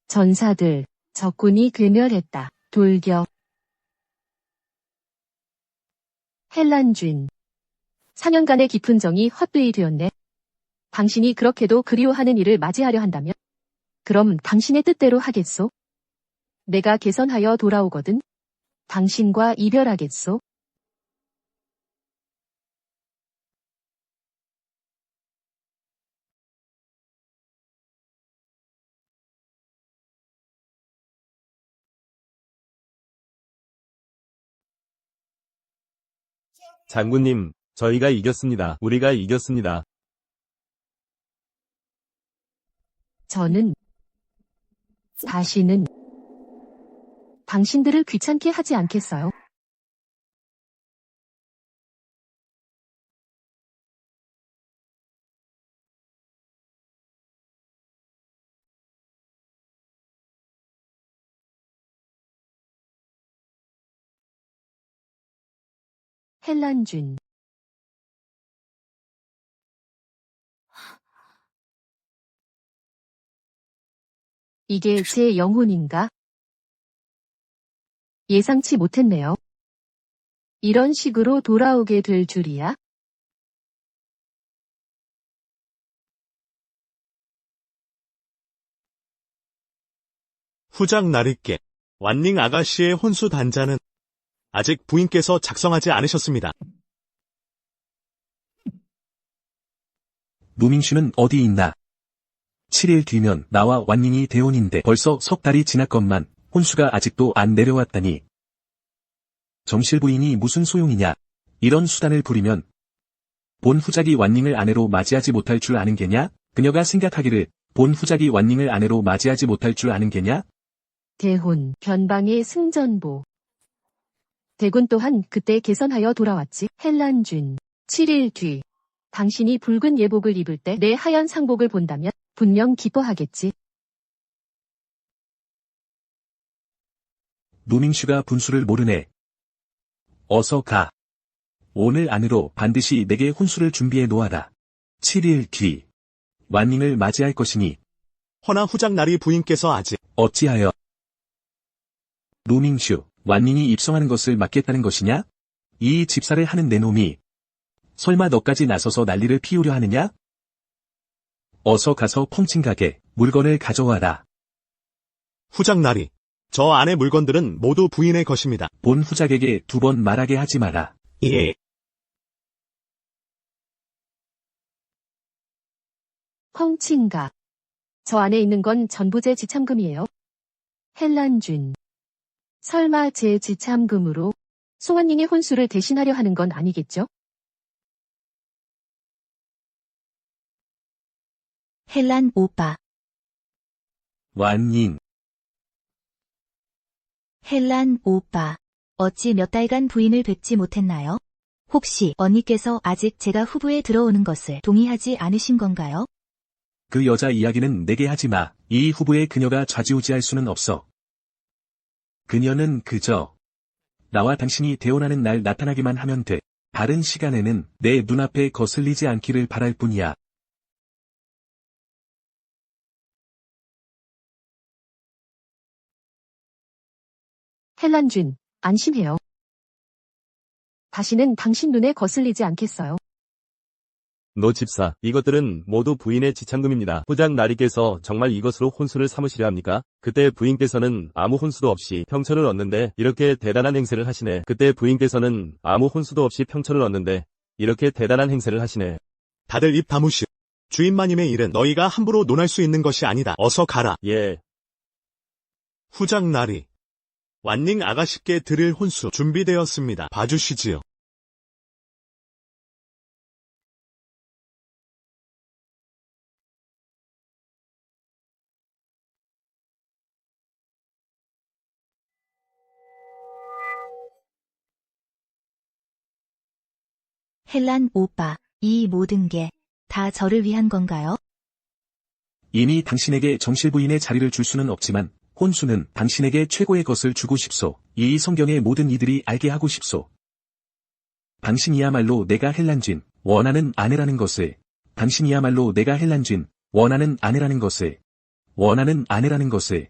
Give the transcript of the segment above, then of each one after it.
전사들, 적군이 괴멸했다. 돌격. 헬란쥔. 4년간의 깊은 정이 헛되이 되었네. 당신이 그렇게도 그리워하는 일을 맞이하려 한다면? 그럼 당신의 뜻대로 하겠소? 내가 개선하여 돌아오거든 당신과 이별하겠소? 장군님, 저희가 이겼습니다. 우리가 이겼습니다. 저는 다시는 당신들을 귀찮게 하지 않겠어요. 헬란쥔. 이게 제 영혼인가? 예상치 못했네요. 이런 식으로 돌아오게 될 줄이야? 후작 나리께, 완닝 아가씨의 혼수 단자는 아직 부인께서 작성하지 않으셨습니다. 루밍슈는 어디 있나? 7일 뒤면 나와 완닝이 대혼인데 벌써 석 달이 지났건만 혼수가 아직도 안 내려왔다니. 정실 부인이 무슨 소용이냐? 이런 수단을 부리면 본 후작이 완닝을 아내로 맞이하지 못할 줄 아는 게냐? 그녀가 생각하기를 본 후작이 완닝을 아내로 맞이하지 못할 줄 아는 게냐? 대혼, 변방의 승전보. 대군 또한 그때 개선하여 돌아왔지. 헬란쥔. 7일 뒤. 당신이 붉은 예복을 입을 때 내 하얀 상복을 본다면 분명 기뻐하겠지. 루밍슈가 분수를 모르네. 어서 가. 오늘 안으로 반드시 내게 혼수를 준비해 놓아라. 7일 뒤. 완닝을 맞이할 것이니. 허나 후작 나리 부인께서 아직 어찌하여? 루밍슈, 완닝이 입성하는 것을 막겠다는 것이냐? 이 집사를 하는 내 놈이 설마 너까지 나서서 난리를 피우려 하느냐? 어서 가서 펑칭가게 물건을 가져와라. 후작 나리, 저 안의 물건들은 모두 부인의 것입니다. 본 후작에게 2번 말하게 하지 마라. 예. 펑칭가. 저 안에 있는 건 전부 제 지참금이에요. 헬란쥔. 설마 제 지참금으로 송환님의 혼수를 대신하려 하는 건 아니겠죠? 헬란 오빠. 완닝. 헬란 오빠. 어찌 몇 달간 부인을 뵙지 못했나요? 혹시 언니께서 아직 제가 후보에 들어오는 것을 동의하지 않으신 건가요? 그 여자 이야기는 내게 하지 마. 이 후보에 그녀가 좌지우지할 수는 없어. 그녀는 그저 나와 당신이 대혼하는 날 나타나기만 하면 돼. 다른 시간에는 내 눈앞에 거슬리지 않기를 바랄 뿐이야. 헬란쥔, 안심해요. 다시는 당신 눈에 거슬리지 않겠어요. 노 집사, 이것들은 모두 부인의 지참금입니다. 후작 나리께서 정말 이것으로 혼수를 삼으시려 합니까? 그때 부인께서는 아무 혼수도 없이 평천을 얻는데 이렇게 대단한 행세를 하시네. 그때 부인께서는 아무 혼수도 없이 평천을 얻는데 이렇게 대단한 행세를 하시네. 다들 입 다무시오. 주인마님의 일은 너희가 함부로 논할 수 있는 것이 아니다. 어서 가라. 예. 후작 나리, 완닝 아가씨께 드릴 혼수 준비되었습니다. 봐주시지요. 헬란 오빠, 이 모든 게 다 저를 위한 건가요? 이미 당신에게 정실 부인의 자리를 줄 수는 없지만 혼수는 당신에게 최고의 것을 주고 싶소. 이 성경의 모든 이들이 알게 하고 싶소. 당신이야말로 내가 헬란쥔 원하는 아내라는 것을. 당신이야말로 내가 헬란쥔 원하는 아내라는 것을. 원하는 아내라는 것을.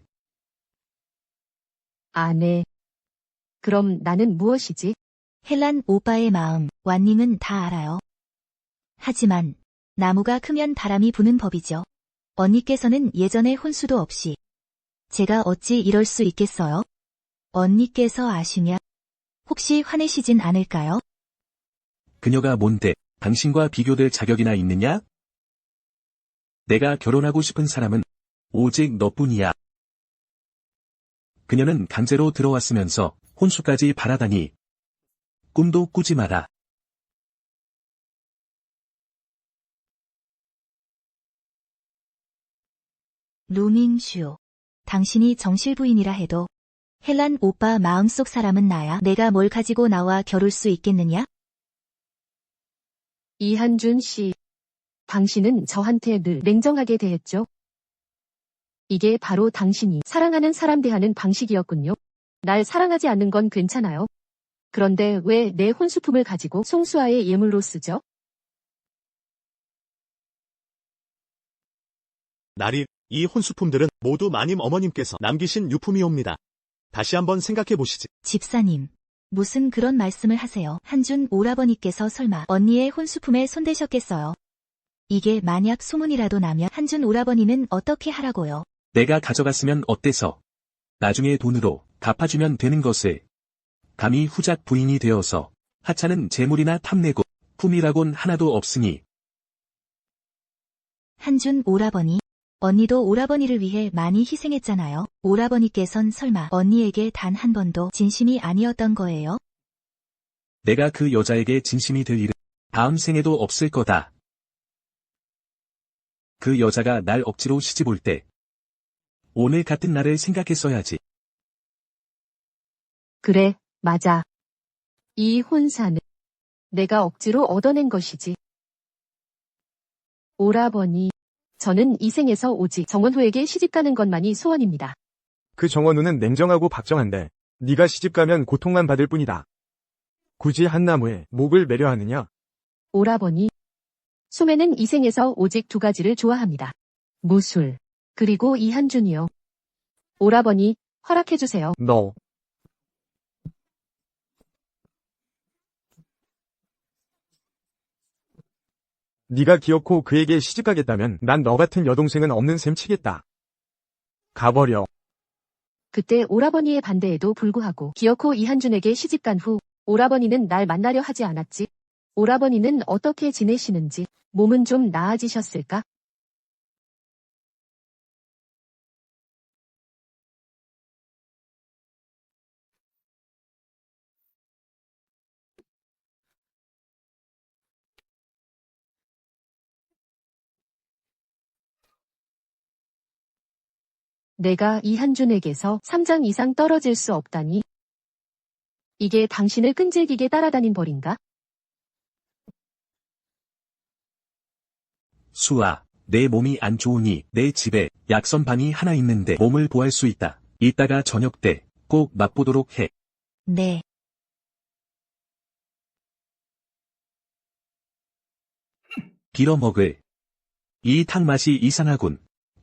아내. 그럼 나는 무엇이지? 헬란 오빠의 마음, 완닝은 다 알아요. 하지만 나무가 크면 바람이 부는 법이죠. 언니께서는 예전에 혼수도 없이 제가 어찌 이럴 수 있겠어요? 언니께서 아시면 혹시 화내시진 않을까요? 그녀가 뭔데 당신과 비교될 자격이나 있느냐? 내가 결혼하고 싶은 사람은 오직 너뿐이야. 그녀는 강제로 들어왔으면서 혼수까지 바라다니. 꿈도 꾸지 마라. 루밍슈. 당신이 정실 부인이라 해도 헬란 오빠 마음속 사람은 나야. 내가 뭘 가지고 나와 겨룰 수 있겠느냐? 이한준 씨. 당신은 저한테 늘 냉정하게 대했죠? 이게 바로 당신이 사랑하는 사람 대하는 방식이었군요. 날 사랑하지 않는 건 괜찮아요. 그런데 왜 내 혼수품을 가지고 송수아의 예물로 쓰죠? 나리, 이 혼수품들은 모두 마님 어머님께서 남기신 유품이옵니다. 다시 한번 생각해 보시지. 집사님. 무슨 그런 말씀을 하세요? 한준 오라버니께서 설마 언니의 혼수품에 손대셨겠어요? 이게 만약 소문이라도 나면 한준 오라버니는 어떻게 하라고요? 내가 가져갔으면 어때서? 나중에 돈으로 갚아주면 되는 것을. 감히 후작 부인이 되어서 하찮은 재물이나 탐내고 품이라곤 하나도 없으니. 한준 오라버니. 언니도 오라버니를 위해 많이 희생했잖아요. 오라버니께선 설마 언니에게 단 한 번도 진심이 아니었던 거예요? 내가 그 여자에게 진심이 될 일은 다음 생에도 없을 거다. 그 여자가 날 억지로 시집 올 때 오늘 같은 날을 생각했어야지. 그래, 맞아. 이 혼사는 내가 억지로 얻어낸 것이지. 오라버니, 저는 이 생에서 오직 정원호에게 시집가는 것만이 소원입니다. 그 정원우는 냉정하고 박정한데 네가 시집가면 고통만 받을 뿐이다. 굳이 한 나무에 목을 매려 하느냐? 오라버니, 소매는 이 생에서 오직 두 가지를 좋아합니다. 무술, 그리고 이한준이요. 오라버니, 허락해주세요. 너. 네가 기어코 그에게 시집가겠다면 난 너 같은 여동생은 없는 셈 치겠다. 가버려. 그때 오라버니의 반대에도 불구하고 기어코 이한준에게 시집간 후 오라버니는 날 만나려 하지 않았지. 오라버니는 어떻게 지내시는지, 몸은 좀 나아지셨을까? 내가 이한준에게서 3장 이상 떨어질 수 없다니. 이게 당신을 끈질기게 따라다닌 벌인가? 수아, 내 몸이 안 좋으니 내 집에 약선방이 하나 있는데 몸을 보할 수 있다. 이따가 저녁 때 꼭 맛보도록 해. 네. 빌어먹을. 이 탕 맛이 이상하군.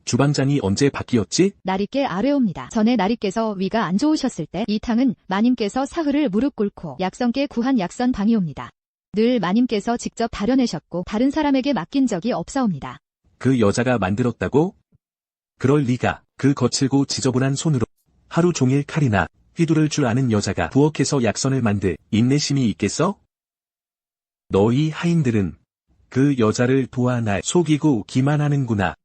주방장이 언제 바뀌었지? 나리께 아뢰옵니다. 전에 나리께서 위가 안 좋으셨을 때 이 탕은 마님께서 사흘을 무릎 꿇고 약선께 구한 약선 방이옵니다. 늘 마님께서 직접 다려내셨고 다른 사람에게 맡긴 적이 없사옵니다. 그 여자가 만들었다고? 그럴 리가. 그 거칠고 지저분한 손으로 하루 종일 칼이나 휘두를 줄 아는 여자가 부엌에서 약선을 만들 인내심이 있겠어? 너희 하인들은 그 여자를 도와 날 속이고 기만하는구나.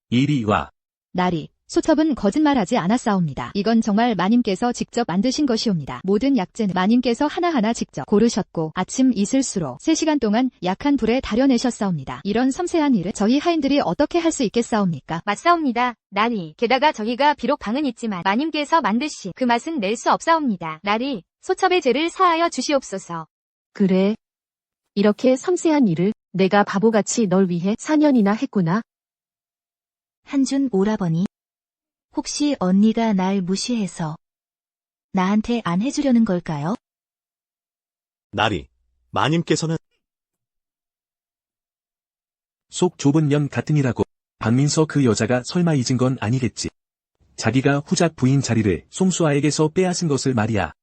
이리 와. 나리, 소첩은 거짓말하지 않았사옵니다. 이건 정말 마님께서 직접 만드신 것이옵니다. 모든 약재는 마님께서 하나하나 직접 고르셨고 아침 이슬수로 3시간 동안 약한 불에 다려내셨사옵니다. 이런 섬세한 일을 저희 하인들이 어떻게 할 수 있겠사옵니까? 맞사옵니다. 나리, 게다가 저희가 비록 방은 있지만 마님께서 만드신 그 맛은 낼 수 없사옵니다. 나리, 소첩의 죄를 사하여 주시옵소서. 그래. 이렇게 섬세한 일을 내가 바보같이 널 위해 4년이나 했구나. 한준 오라버니. 혹시 언니가 날 무시해서 나한테 안 해주려는 걸까요? 나리, 마님께서는 속 좁은 년 같으니라고. 박민서 그 여자가 설마 잊은 건 아니겠지. 자기가 후작 부인 자리를 송수아에게서 빼앗은 것을 말이야.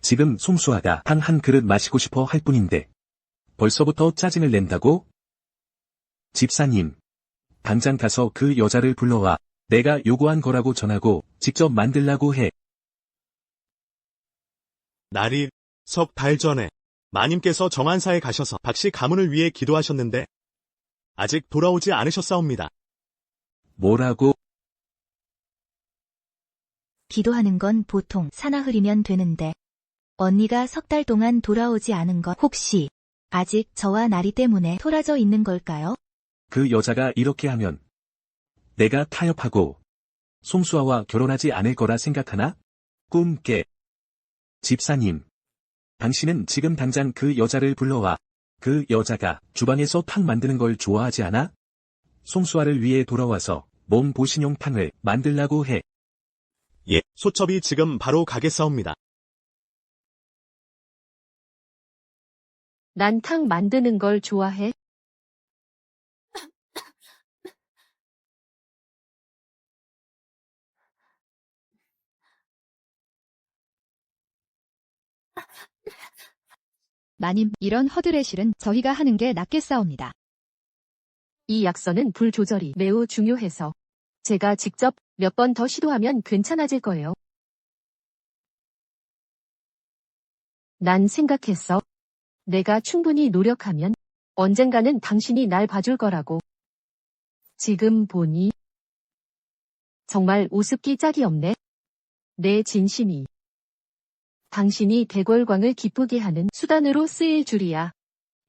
지금 송수아가 탕 한 그릇 마시고 싶어 할 뿐인데 벌써부터 짜증을 낸다고? 집사님, 당장 가서 그 여자를 불러와. 내가 요구한 거라고 전하고 직접 만들라고 해. 날이 석 달 전에 마님께서 정한사에 가셔서 박씨 가문을 위해 기도하셨는데 아직 돌아오지 않으셨사옵니다. 뭐라고? 기도하는 건 보통 사나 흐리면 되는데 언니가 석 달 동안 돌아오지 않은 건 혹시 아직 저와 나리 때문에 토라져 있는 걸까요? 그 여자가 이렇게 하면 내가 타협하고 송수아와 결혼하지 않을 거라 생각하나? 꿈 깨. 집사님, 당신은 지금 당장 그 여자를 불러와. 그 여자가 주방에서 탕 만드는 걸 좋아하지 않아? 송수아를 위해 돌아와서 몸 보신용 탕을 만들라고 해. 예, 소첩이 지금 바로 가겠사옵니다. 난 탕 만드는 걸 좋아해. 마님, 이런 허드렛 일은 저희가 하는 게 낫겠사옵니다. 이 약선은 불 조절이 매우 중요해서 제가 직접 몇 번 더 시도하면 괜찮아질 거예요. 난 생각했어. 내가 충분히 노력하면 언젠가는 당신이 날 봐줄 거라고. 지금 보니 정말 우습기 짝이 없네. 내 진심이 당신이 대궐광을 기쁘게 하는 수단으로 쓰일 줄이야.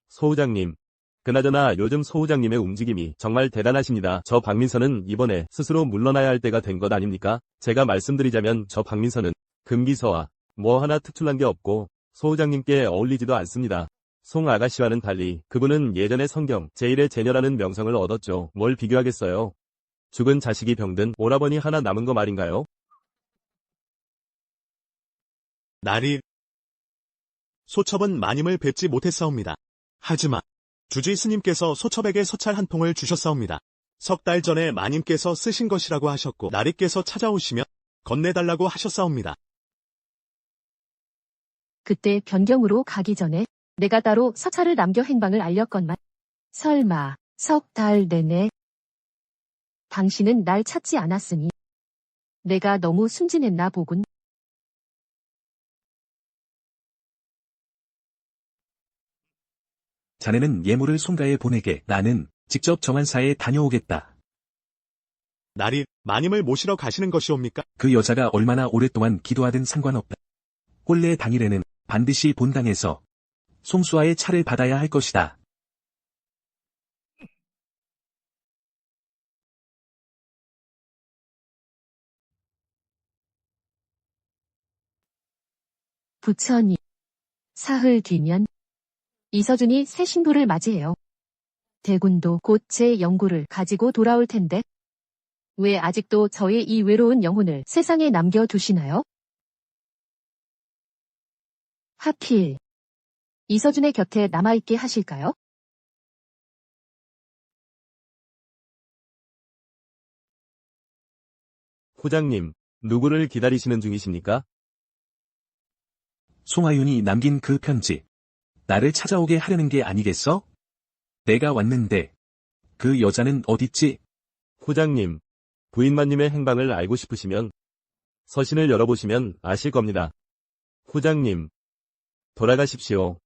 소우장님. 그나저나 요즘 소우장님의 움직임이 정말 대단하십니다. 저 박민선은 이번에 스스로 물러나야 할 때가 된 것 아닙니까? 제가 말씀드리자면 저 박민선은 금기서와 뭐 하나 특출난 게 없고 소우장님께 어울리지도 않습니다. 송 아가씨와는 달리 그분은 예전에 성경 제1의 제녀라는 명성을 얻었죠. 뭘 비교하겠어요. 죽은 자식이 병든 오라버니 하나 남은 거 말인가요? 날이 소첩은 마님을 뵙지 못했사옵니다. 하지만 주지 스님께서 소첩에게 서찰 한 통을 주셨사옵니다. 석 달 전에 마님께서 쓰신 것이라고 하셨고 나리께서 찾아오시면 건네달라고 하셨사옵니다. 그때 변경으로 가기 전에 내가 따로 서찰을 남겨 행방을 알렸건만 설마 석 달 내내 당신은 날 찾지 않았으니 내가 너무 순진했나 보군. 자네는 예물을 송가에 보내게. 나는 직접 정한사에 다녀오겠다. 날이 마님을 모시러 가시는 것이옵니까? 그 여자가 얼마나 오랫동안 기도하든 상관없다. 혼례 당일에는 반드시 본당에서 송수아의 차를 받아야 할 것이다. 부처님. 사흘 뒤면 이서준이 새 신부를 맞이해요. 대군도 곧 제 연구를 가지고 돌아올 텐데 왜 아직도 저의 이 외로운 영혼을 세상에 남겨두시나요? 하필 이서준의 곁에 남아있게 하실까요? 후장님, 누구를 기다리시는 중이십니까? 송하윤이 남긴 그 편지. 나를 찾아오게 하려는 게 아니겠어? 내가 왔는데 그 여자는 어딨지? 후장님, 부인마님의 행방을 알고 싶으시면 서신을 열어보시면 아실 겁니다. 후장님, 돌아가십시오.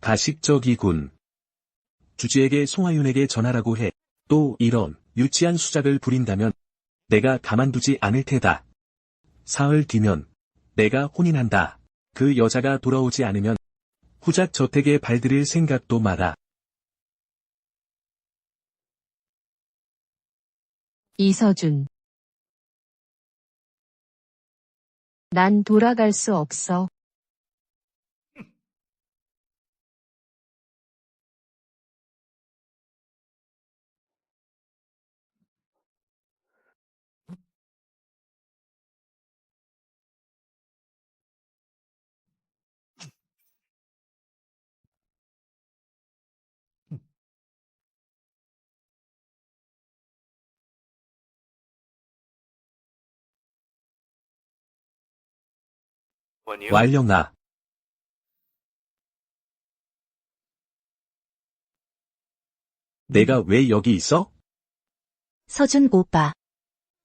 가식적이군. 주지에게 송하윤에게 전하라고 해. 또 이런 유치한 수작을 부린다면 내가 가만두지 않을 테다. 사흘 뒤면 내가 혼인한다. 그 여자가 돌아오지 않으면 후작 저택에 발들일 생각도 마라. 이서준. 난 돌아갈 수 없어. 왈령아. 내가 왜 여기 있어? 서준 오빠.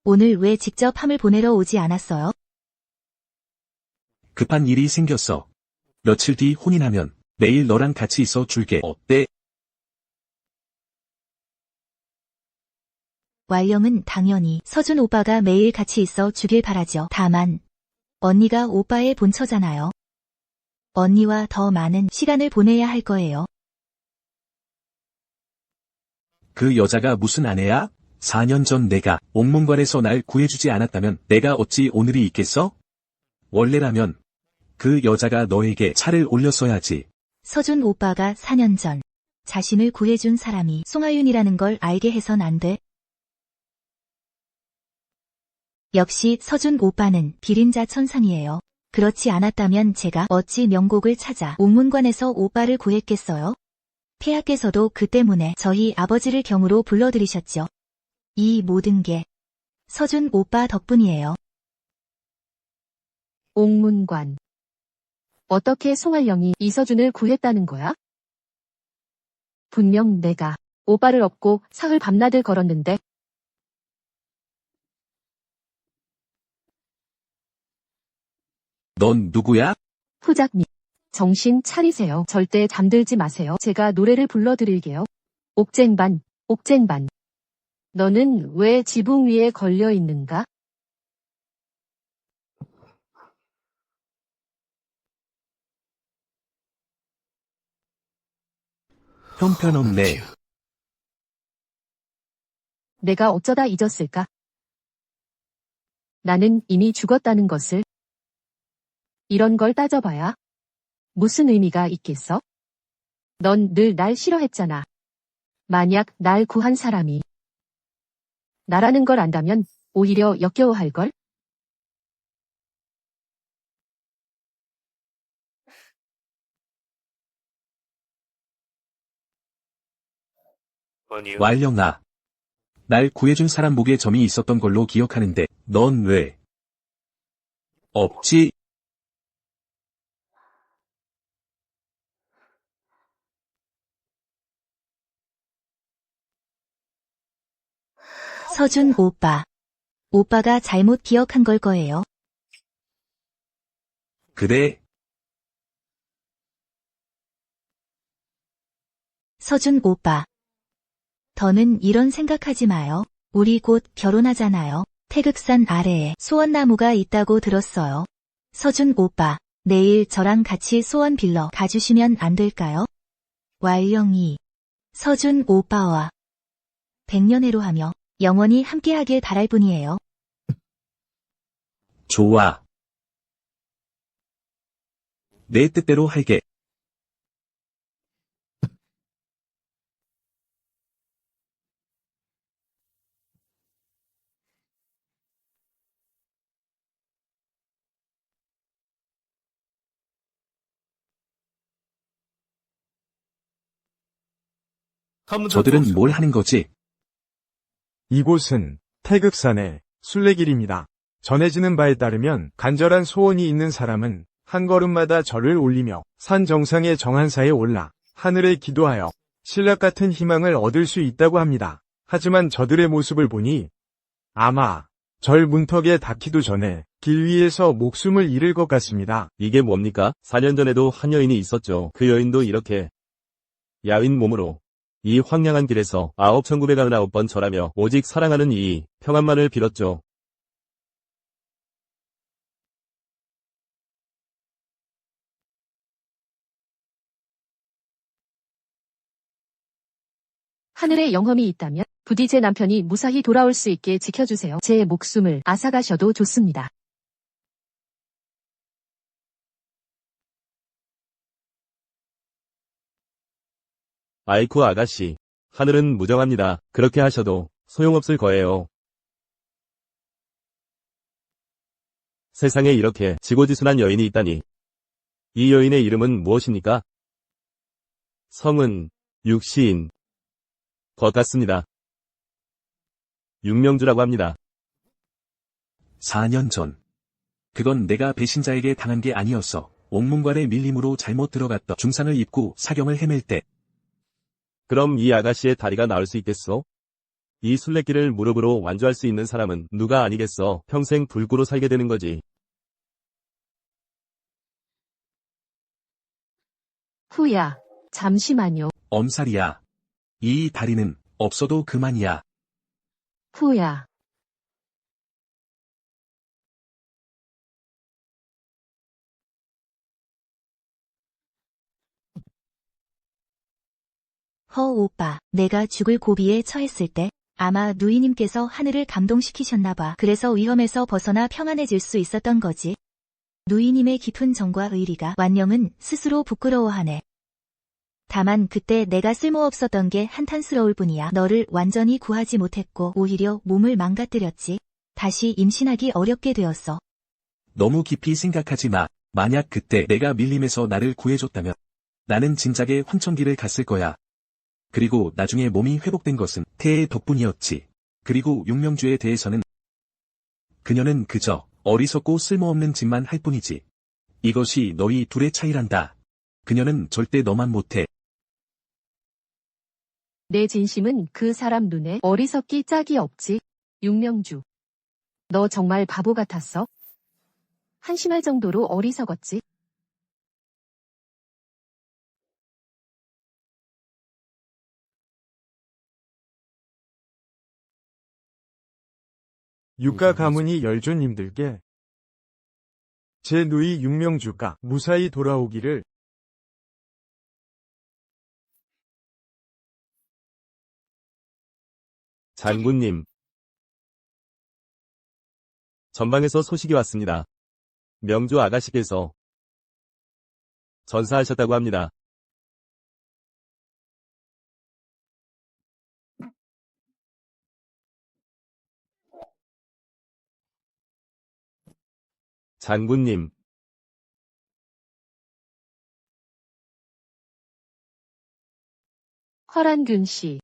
오늘 왜 직접 함을 보내러 오지 않았어요? 급한 일이 생겼어. 며칠 뒤 혼인하면 매일 너랑 같이 있어 줄게. 어때? 왈령은 당연히 서준 오빠가 매일 같이 있어 주길 바라죠. 다만 언니가 오빠의 본처잖아요. 언니와 더 많은 시간을 보내야 할 거예요. 그 여자가 무슨 아내야? 4년 전 내가 옥문관에서 날 구해주지 않았다면 내가 어찌 오늘이 있겠어? 원래라면 그 여자가 너에게 차를 올렸어야지. 서준 오빠가 4년 전 자신을 구해준 사람이 송하윤이라는 걸 알게 해선 안 돼. 역시 서준 오빠는 비림자 천상이에요. 그렇지 않았다면 제가 어찌 명곡을 찾아 옥문관에서 오빠를 구했겠어요? 폐하께서도 그 때문에 저희 아버지를 경으로 불러들이셨죠. 이 모든 게 서준 오빠 덕분이에요. 옥문관. 어떻게 송할령이 이서준을 구했다는 거야? 분명 내가 오빠를 업고 사흘 밤낮을 걸었는데. 넌 누구야? 후작님, 정신 차리세요. 절대 잠들지 마세요. 제가 노래를 불러드릴게요. 옥쟁반, 옥쟁반. 너는 왜 지붕 위에 걸려 있는가? 형편없네. 내가 어쩌다 잊었을까? 나는 이미 죽었다는 것을. 이런 걸 따져봐야 무슨 의미가 있겠어? 넌 늘 날 싫어했잖아. 만약 날 구한 사람이 나라는 걸 안다면 오히려 역겨워할걸? 왈령아. 날 구해준 사람 목에 점이 있었던 걸로 기억하는데 넌 왜? 없지? 서준 오빠. 오빠가 잘못 기억한 걸 거예요. 그래. 서준 오빠. 더는 이런 생각하지 마요. 우리 곧 결혼하잖아요. 태극산 아래에 소원나무가 있다고 들었어요. 서준 오빠, 내일 저랑 같이 소원 빌러 가주시면 안 될까요? 왈령이 서준 오빠와 백년해로 하며 영원히 함께하길 바랄 뿐이에요. 좋아. 내 뜻대로 할게. 저들은 뭘 하는 거지? 이곳은 태극산의 순례길입니다. 전해지는 바에 따르면 간절한 소원이 있는 사람은 한 걸음마다 절을 올리며 산 정상의 정한사에 올라 하늘에 기도하여 신락 같은 희망을 얻을 수 있다고 합니다. 하지만 저들의 모습을 보니 아마 절 문턱에 닿기도 전에 길 위에서 목숨을 잃을 것 같습니다. 이게 뭡니까? 4년 전에도 한 여인이 있었죠. 그 여인도 이렇게 야윈 몸으로 이 황량한 길에서 9,999번 절하며 오직 사랑하는 이 평안만을 빌었죠. 하늘에 영험이 있다면 부디 제 남편이 무사히 돌아올 수 있게 지켜주세요. 제 목숨을 앗아가셔도 좋습니다. 아이쿠 아가씨, 하늘은 무정합니다. 그렇게 하셔도 소용없을 거예요. 세상에 이렇게 지고지순한 여인이 있다니. 이 여인의 이름은 무엇입니까? 성은 육시인 것 같습니다. 육명주라고 합니다. 4년 전 그건 내가 배신자에게 당한 게 아니었어. 옥문관의 밀림으로 잘못 들어갔던 중상을 입고 사경을 헤맬 때 그럼 이 아가씨의 다리가 나을 수 있겠어? 이 순례길을 무릎으로 완주할 수 있는 사람은 누가 아니겠어? 평생 불구로 살게 되는 거지. 후야, 잠시만요. 엄살이야. 이 다리는 없어도 그만이야. 후야. 허 오빠, 내가 죽을 고비에 처했을 때 아마 누이님께서 하늘을 감동시키셨나봐. 그래서 위험에서 벗어나 평안해질 수 있었던 거지. 누이님의 깊은 정과 의리가 완령은 스스로 부끄러워하네. 다만 그때 내가 쓸모없었던 게 한탄스러울 뿐이야. 너를 완전히 구하지 못했고 오히려 몸을 망가뜨렸지. 다시 임신하기 어렵게 되었어. 너무 깊이 생각하지 마. 만약 그때 내가 밀림에서 나를 구해줬다면 나는 진작에 황천길을 갔을 거야. 그리고 나중에 몸이 회복된 것은 태의 덕분이었지. 그리고 육명주에 대해서는 그녀는 그저 어리석고 쓸모없는 짓만 할 뿐이지. 이것이 너희 둘의 차이란다. 그녀는 절대 너만 못해. 내 진심은 그 사람 눈에 어리석기 짝이 없지. 육명주. 너 정말 바보 같았어? 한심할 정도로 어리석었지. 육가 가문이 열조님들께 제 누이 육명주가 무사히 돌아오기를 장군님. 전방에서 소식이 왔습니다. 명주 아가씨께서 전사하셨다고 합니다. 장군님. 허란균 씨.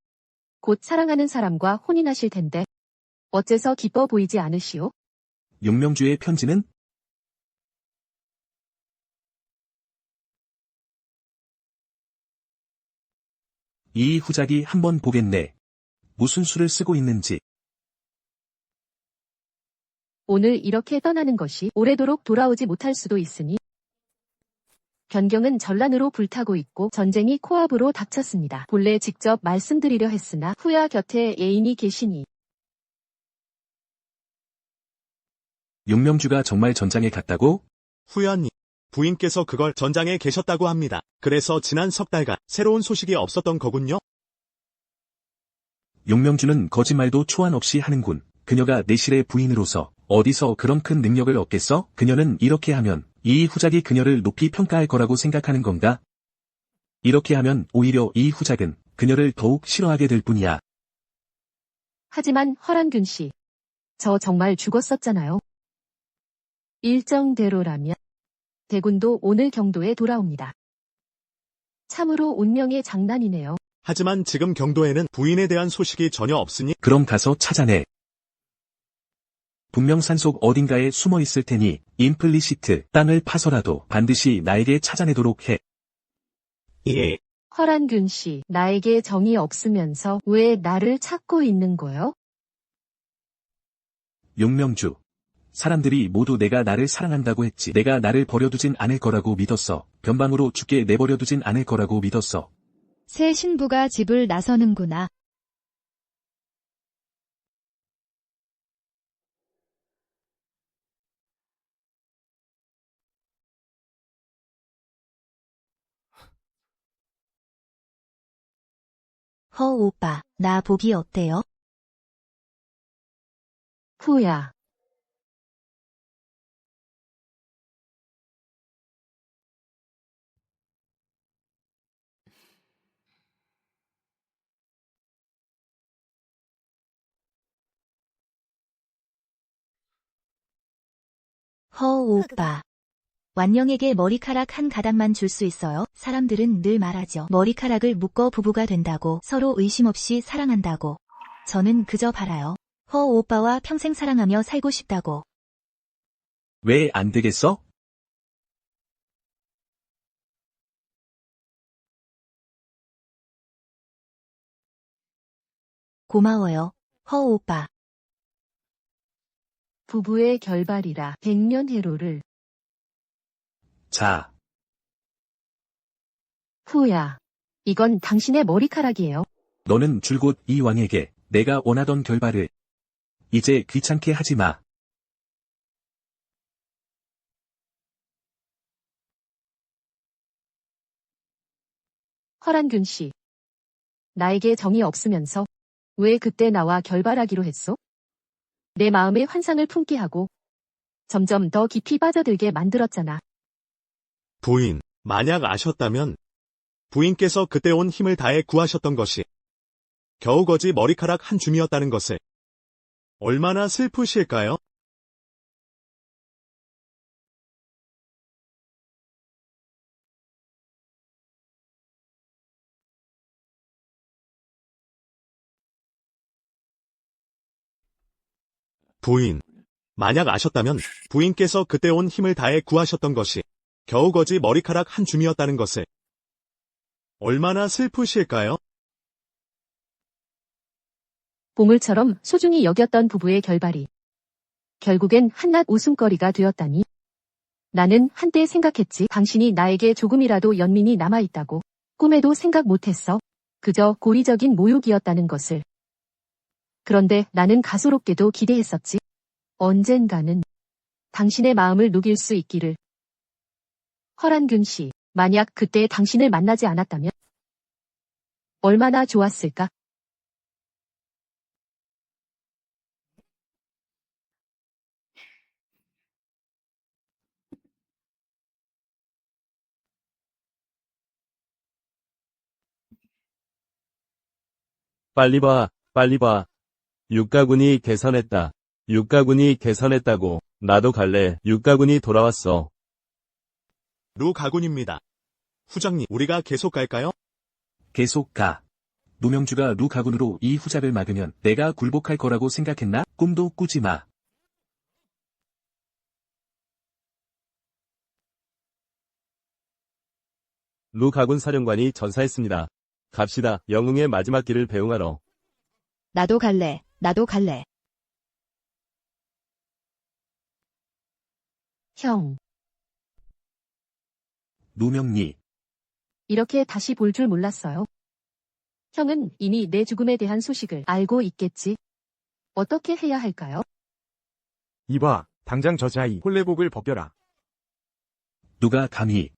곧 사랑하는 사람과 혼인하실 텐데 어째서 기뻐 보이지 않으시오? 육명주의 편지는? 이 후작이 한번 보겠네. 무슨 수를 쓰고 있는지. 오늘 이렇게 떠나는 것이 오래도록 돌아오지 못할 수도 있으니 변경은 전란으로 불타고 있고 전쟁이 코앞으로 닥쳤습니다. 본래 직접 말씀드리려 했으나 후야 곁에 애인이 계시니 육명주가 정말 전장에 갔다고? 후연님, 부인께서 그걸 전장에 계셨다고 합니다. 그래서 지난 석 달간 새로운 소식이 없었던 거군요. 육명주는 거짓말도 초안 없이 하는군. 그녀가 내실의 부인으로서 어디서 그런 큰 능력을 얻겠어? 그녀는 이렇게 하면 이 후작이 그녀를 높이 평가할 거라고 생각하는 건가? 이렇게 하면 오히려 이 후작은 그녀를 더욱 싫어하게 될 뿐이야. 하지만 허란균 씨. 저 정말 죽었었잖아요. 일정대로라면 대군도 오늘 경도에 돌아옵니다. 참으로 운명의 장난이네요. 하지만 지금 경도에는 부인에 대한 소식이 전혀 없으니 그럼 가서 찾아내. 분명 산속 어딘가에 숨어 있을 테니 임플리시트 땅을 파서라도 반드시 나에게 찾아내도록 해. 예. 허란균 씨, 나에게 정이 없으면서 왜 나를 찾고 있는 거요? 육명주. 사람들이 모두 내가 나를 사랑한다고 했지. 내가 나를 버려두진 않을 거라고 믿었어. 변방으로 죽게 내버려두진 않을 거라고 믿었어. 새 신부가 집을 나서는구나. 허 오빠, 나 보기 어때요? 후야. 허 오빠. 완령에게 머리카락 한 가닥만 줄 수 있어요? 사람들은 늘 말하죠. 머리카락을 묶어 부부가 된다고, 서로 의심 없이 사랑한다고. 저는 그저 바라요. 허 오빠와 평생 사랑하며 살고 싶다고. 왜 안 되겠어? 고마워요, 허우 오빠. 부부의 결발이라 백년해로를. 자, 후야. 이건 당신의 머리카락이에요. 너는 줄곧 이 왕에게 내가 원하던 결말을 이제 귀찮게 하지 마. 허란균 씨. 나에게 정이 없으면서 왜 그때 나와 결발하기로 했소? 내 마음에 환상을 품게 하고 점점 더 깊이 빠져들게 만들었잖아. 부인, 만약 아셨다면 부인께서 그때 온 힘을 다해 구하셨던 것이 겨우 거지 머리카락 한 줌이었다는 것을 얼마나 슬프실까요? 부인, 만약 아셨다면 부인께서 그때 온 힘을 다해 구하셨던 것이 겨우 거지 머리카락 한 줌이었다는 것을 얼마나 슬프실까요? 보물처럼 소중히 여겼던 부부의 결발이 결국엔 한낱 웃음거리가 되었다니. 나는 한때 생각했지. 당신이 나에게 조금이라도 연민이 남아있다고. 꿈에도 생각 못했어. 그저 고의적인 모욕이었다는 것을. 그런데 나는 가소롭게도 기대했었지. 언젠가는 당신의 마음을 녹일 수 있기를. 허란균 씨, 만약 그때 당신을 만나지 않았다면 얼마나 좋았을까? 빨리 봐, 빨리 봐. 육가군이 개선했다. 육가군이 개선했다고. 나도 갈래. 육가군이 돌아왔어. 루 가군입니다. 후장님, 우리가 계속 갈까요? 계속 가. 누명주가 루 가군으로 이 후작을 막으면 내가 굴복할 거라고 생각했나? 꿈도 꾸지 마. 루 가군 사령관이 전사했습니다. 갑시다. 영웅의 마지막 길을 배웅하러. 나도 갈래. 나도 갈래. 형, 누명니, 이렇게 다시 볼 줄 몰랐어요. 형은 이미 내 죽음에 대한 소식을 알고 있겠지. 어떻게 해야 할까요? 이봐, 당장 저 자이 홀레복을 벗겨라. 누가 감히.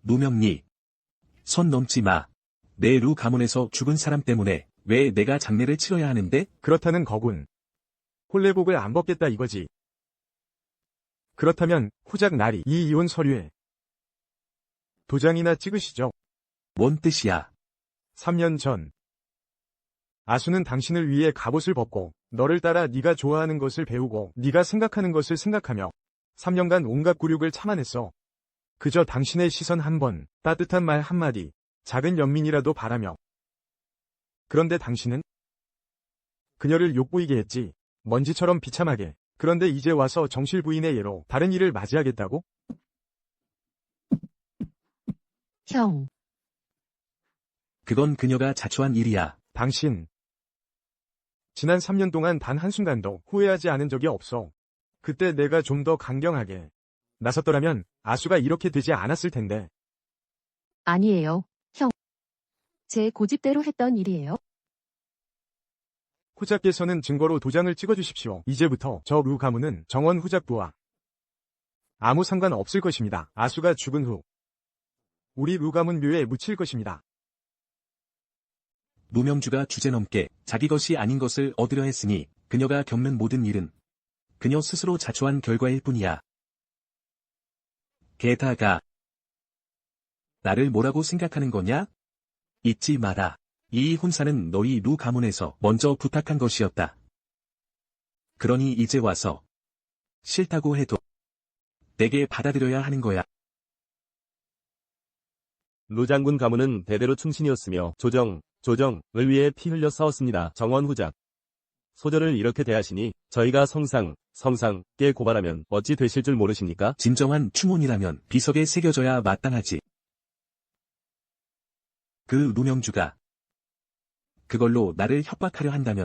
누명니, 선 넘지 마. 내 루 가문에서 죽은 사람 때문에 왜 내가 장례를 치러야 하는데? 그렇다는 거군. 홀레복을 안 벗겠다 이거지. 그렇다면 후작 나리 이 이혼 서류에 도장이나 찍으시죠. 뭔 뜻이야? 3년 전 아수는 당신을 위해 갑옷을 벗고 너를 따라 네가 좋아하는 것을 배우고 네가 생각하는 것을 생각하며 3년간 온갖 굴욕을 참아냈어. 그저 당신의 시선 한 번, 따뜻한 말 한마디, 작은 연민이라도 바라며. 그런데 당신은 그녀를 욕보이게 했지. 먼지처럼 비참하게. 그런데 이제 와서 정실 부인의 예로 다른 일을 맞이하겠다고? 형, 그건 그녀가 자초한 일이야. 당신 지난 3년 동안 단 한순간도 후회하지 않은 적이 없어. 그때 내가 좀 더 강경하게 나섰더라면 아수가 이렇게 되지 않았을 텐데. 아니에요. 형, 제 고집대로 했던 일이에요. 후작께서는 증거로 도장을 찍어주십시오. 이제부터 저 루 가문은 정원 후작부와 아무 상관 없을 것입니다. 아수가 죽은 후 우리 루 가문 묘에 묻힐 것입니다. 누명주가 주제넘게 자기 것이 아닌 것을 얻으려 했으니 그녀가 겪는 모든 일은 그녀 스스로 자초한 결과일 뿐이야. 게다가 나를 뭐라고 생각하는 거냐? 잊지 마라. 이 혼사는 너희 루 가문에서 먼저 부탁한 것이었다. 그러니 이제 와서 싫다고 해도 내게 받아들여야 하는 거야. 루 장군 가문은 대대로 충신이었으며 조정, 조정을 위해 피 흘려 싸웠습니다. 정원후작. 소절을 이렇게 대하시니 저희가 성상께 고발하면 어찌 되실 줄 모르십니까? 진정한 추문이라면 비석에 새겨져야 마땅하지. 그 누명주가 그걸로 나를 협박하려 한다면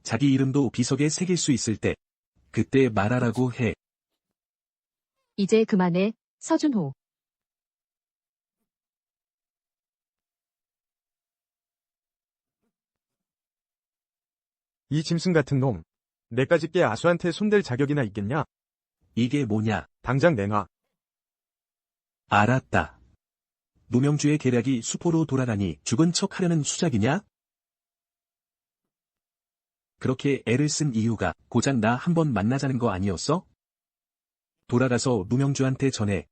자기 이름도 비석에 새길 수 있을 때 그때 말하라고 해. 이제 그만해, 서준호. 이 짐승 같은 놈. 내까지 꽤 아수한테 손댈 자격이나 있겠냐? 이게 뭐냐? 당장 내놔. 알았다. 누명주의 계략이 수포로 돌아가니 죽은 척 하려는 수작이냐? 그렇게 애를 쓴 이유가 고작 나 한번 만나자는 거 아니었어? 돌아가서 누명주한테 전해.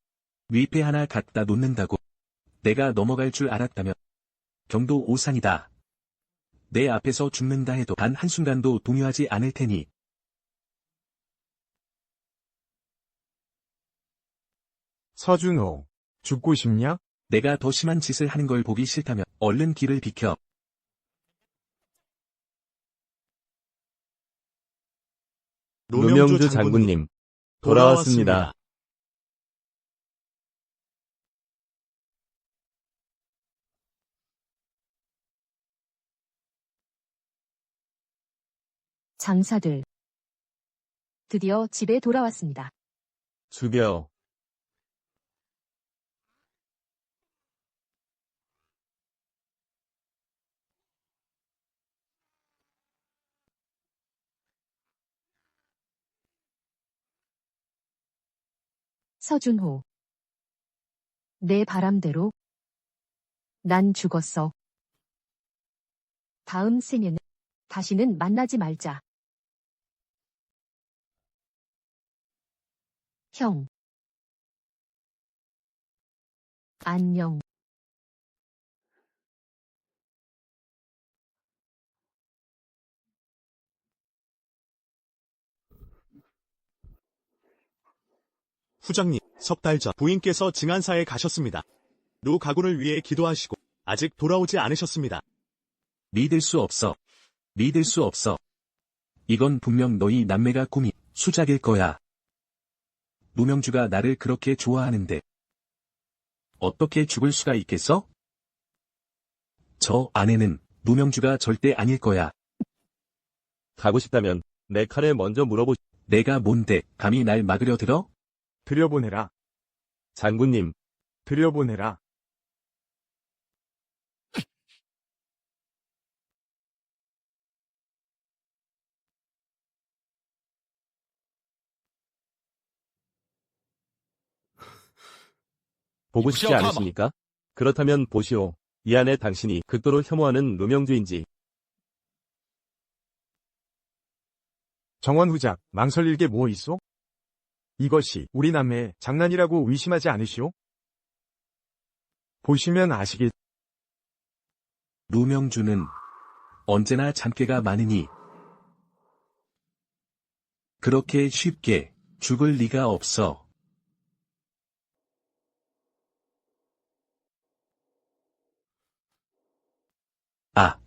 위패 하나 갖다 놓는다고. 내가 넘어갈 줄 알았다면 경도 오산이다. 내 앞에서 죽는다 해도 단 한순간도 동요하지 않을 테니. 서준호. 죽고 싶냐? 내가 더 심한 짓을 하는 걸 보기 싫다면 얼른 길을 비켜. 누명주 장군님. 돌아왔습니다. 장사들. 드디어 집에 돌아왔습니다. 죽여. 서준호. 내 바람대로. 난 죽었어. 다음 생에는 다시는 만나지 말자. 형. 안녕. 후장님, 석 달 전 부인께서 증안사에 가셨습니다. 누 가군을 위해 기도하시고 아직 돌아오지 않으셨습니다. 믿을 수 없어. 믿을 수 없어. 이건 분명 너희 남매가 꾸민 수작일 거야. 누명주가 나를 그렇게 좋아하는데 어떻게 죽을 수가 있겠어? 저 아내는 누명주가 절대 아닐 거야. 가고 싶다면 내 칼에 먼저 물어보. 내가 뭔데 감히 날 막으려 들어? 들여보내라. 장군님. 들여보내라. 보고 싶지 않으십니까? 그렇다면 보시오. 이 안에 당신이 극도로 혐오하는 누명주인지. 정원후작, 망설일 게 뭐 있소? 이것이 우리 남매의 장난이라고 의심하지 않으시오? 보시면 아시겠. 누명주는 언제나 잔꾀가 많으니 그렇게 쉽게 죽을 리가 없어. 아,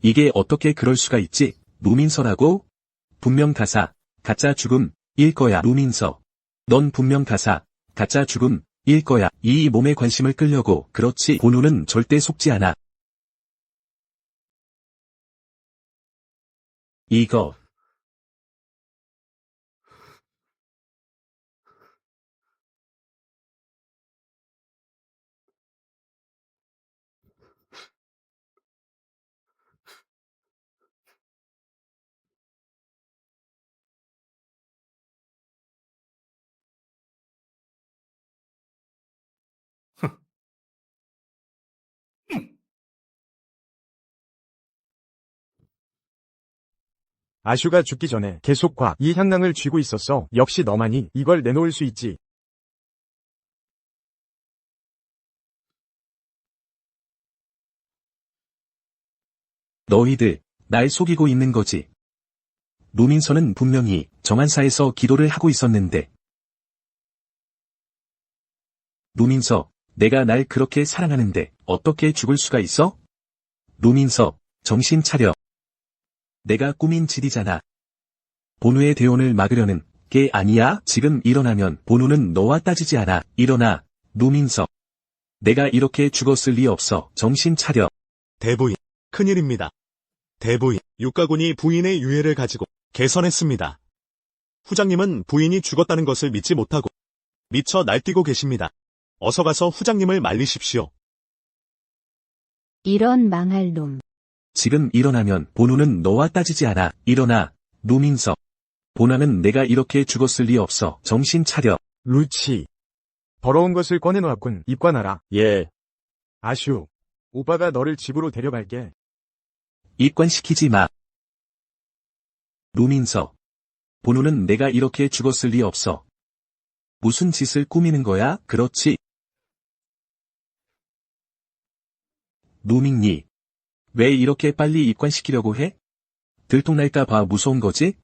이게 어떻게 그럴 수가 있지? 누민서라고? 분명 가사, 가짜 죽음일 거야. 누민서. 넌 분명 가사, 가짜 죽음일 거야. 이 몸에 관심을 끌려고. 그렇지. 본우는 절대 속지 않아. 이거. 아슈가 죽기 전에 계속 이 향낭을 쥐고 있었어. 역시 너만이 이걸 내놓을 수 있지. 너희들, 날 속이고 있는 거지. 노민서는 분명히 정한사에서 기도를 하고 있었는데. 노민서, 내가 날 그렇게 사랑하는데 어떻게 죽을 수가 있어? 노민서, 정신 차려. 내가 꾸민 짓이잖아. 본우의 대혼을 막으려는 게 아니야. 지금 일어나면 본우는 너와 따지지 않아. 일어나, 노민서. 내가 이렇게 죽었을 리 없어. 정신 차려. 대부인, 큰일입니다. 대부인, 육가군이 부인의 유해를 가지고 개선했습니다. 후장님은 부인이 죽었다는 것을 믿지 못하고 미쳐 날뛰고 계십니다. 어서 가서 후장님을 말리십시오. 이런 망할 놈. 지금 일어나면 본우는 너와 따지지 않아. 일어나, 노민서. 본아는 내가 이렇게 죽었을 리 없어. 정신 차려. 루치. 더러운 것을 꺼내놓았군. 입관하라. 예. 아슈. 오빠가 너를 집으로 데려갈게. 입관시키지 마. 노민서. 본우는 내가 이렇게 죽었을 리 없어. 무슨 짓을 꾸미는 거야? 그렇지. 노민니. 왜 이렇게 빨리 입관시키려고 해? 들통날까 봐 무서운 거지?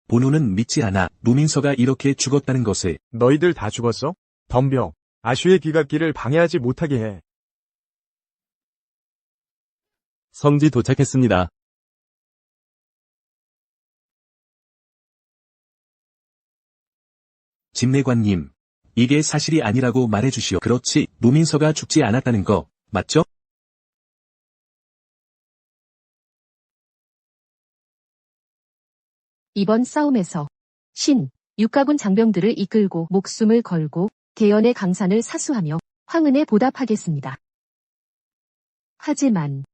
본우는 믿지 않아. 노민서가 이렇게 죽었다는 것을. 너희들 다 죽었어? 덤벼. 아슈의 귀갓길을 방해하지 못하게 해. 성지 도착했습니다. 집내관님. 이게 사실이 아니라고 말해주시오. 그렇지. 노민서가 죽지 않았다는 거, 맞죠? 이번 싸움에서 신, 육가군 장병들을 이끌고 목숨을 걸고 대연의 강산을 사수하며 황은에 보답하겠습니다. 하지만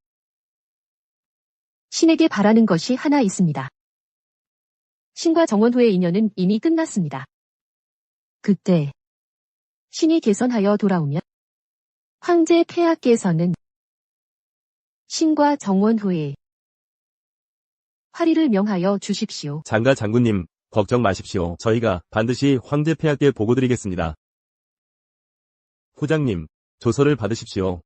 신에게 바라는 것이 하나 있습니다. 신과 정원후의 인연은 이미 끝났습니다. 그때 신이 개선하여 돌아오면 황제 폐하께서는 신과 정원후의 화리를 명하여 주십시오. 장가 장군님, 걱정 마십시오. 저희가 반드시 황제 폐하께 보고드리겠습니다. 후장님, 조서를 받으십시오.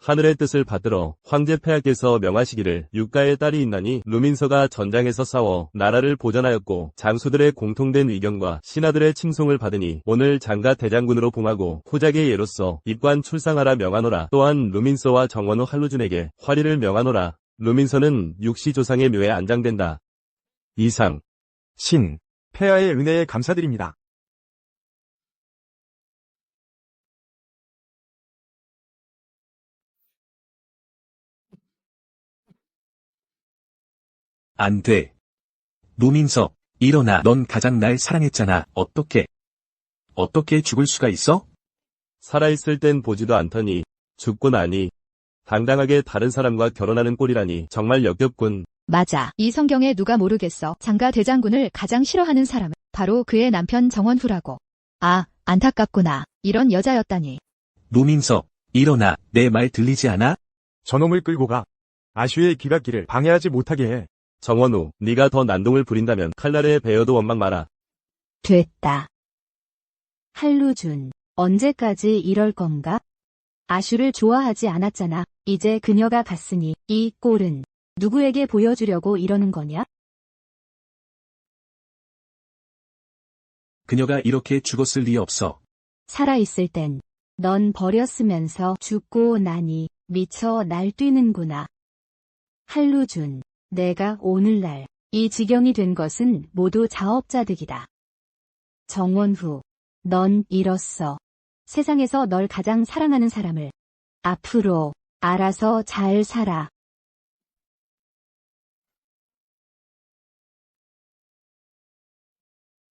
하늘의 뜻을 받들어 황제 폐하께서 명하시기를 육가의 딸이 있나니 루민서가 전장에서 싸워 나라를 보전하였고 장수들의 공통된 의견과 신하들의 칭송을 받으니 오늘 장가 대장군으로 봉하고 후작의 예로서 입관 출상하라 명하노라. 또한 루민서와 정원후 한루준에게 화리를 명하노라. 루민서는 육시 조상의 묘에 안장된다. 이상. 신, 폐하의 은혜에 감사드립니다. 안 돼. 노민서, 일어나. 넌 가장 날 사랑했잖아. 어떻게 죽을 수가 있어? 살아있을 땐 보지도 않더니 죽고 나니 당당하게 다른 사람과 결혼하는 꼴이라니 정말 역겹군. 맞아. 이 성경에 누가 모르겠어. 장가 대장군을 가장 싫어하는 사람은 바로 그의 남편 정원후라고. 아, 안타깝구나. 이런 여자였다니. 노민서, 일어나. 내 말 들리지 않아? 저놈을 끌고 가. 아슈의 귀갓길을 방해하지 못하게 해. 정원우, 네가 더 난동을 부린다면 칼날에 베어도 원망 마라. 됐다. 한루준, 언제까지 이럴 건가? 아슈를 좋아하지 않았잖아. 이제 그녀가 갔으니 이 꼴은 누구에게 보여주려고 이러는 거냐? 그녀가 이렇게 죽었을 리 없어. 살아있을 땐 넌 버렸으면서 죽고 나니 미쳐 날뛰는구나. 한루준, 내가 오늘날 이 지경이 된 것은 모두 자업자득이다. 정원후, 넌 잃었어. 세상에서 널 가장 사랑하는 사람을. 앞으로 알아서 잘 살아.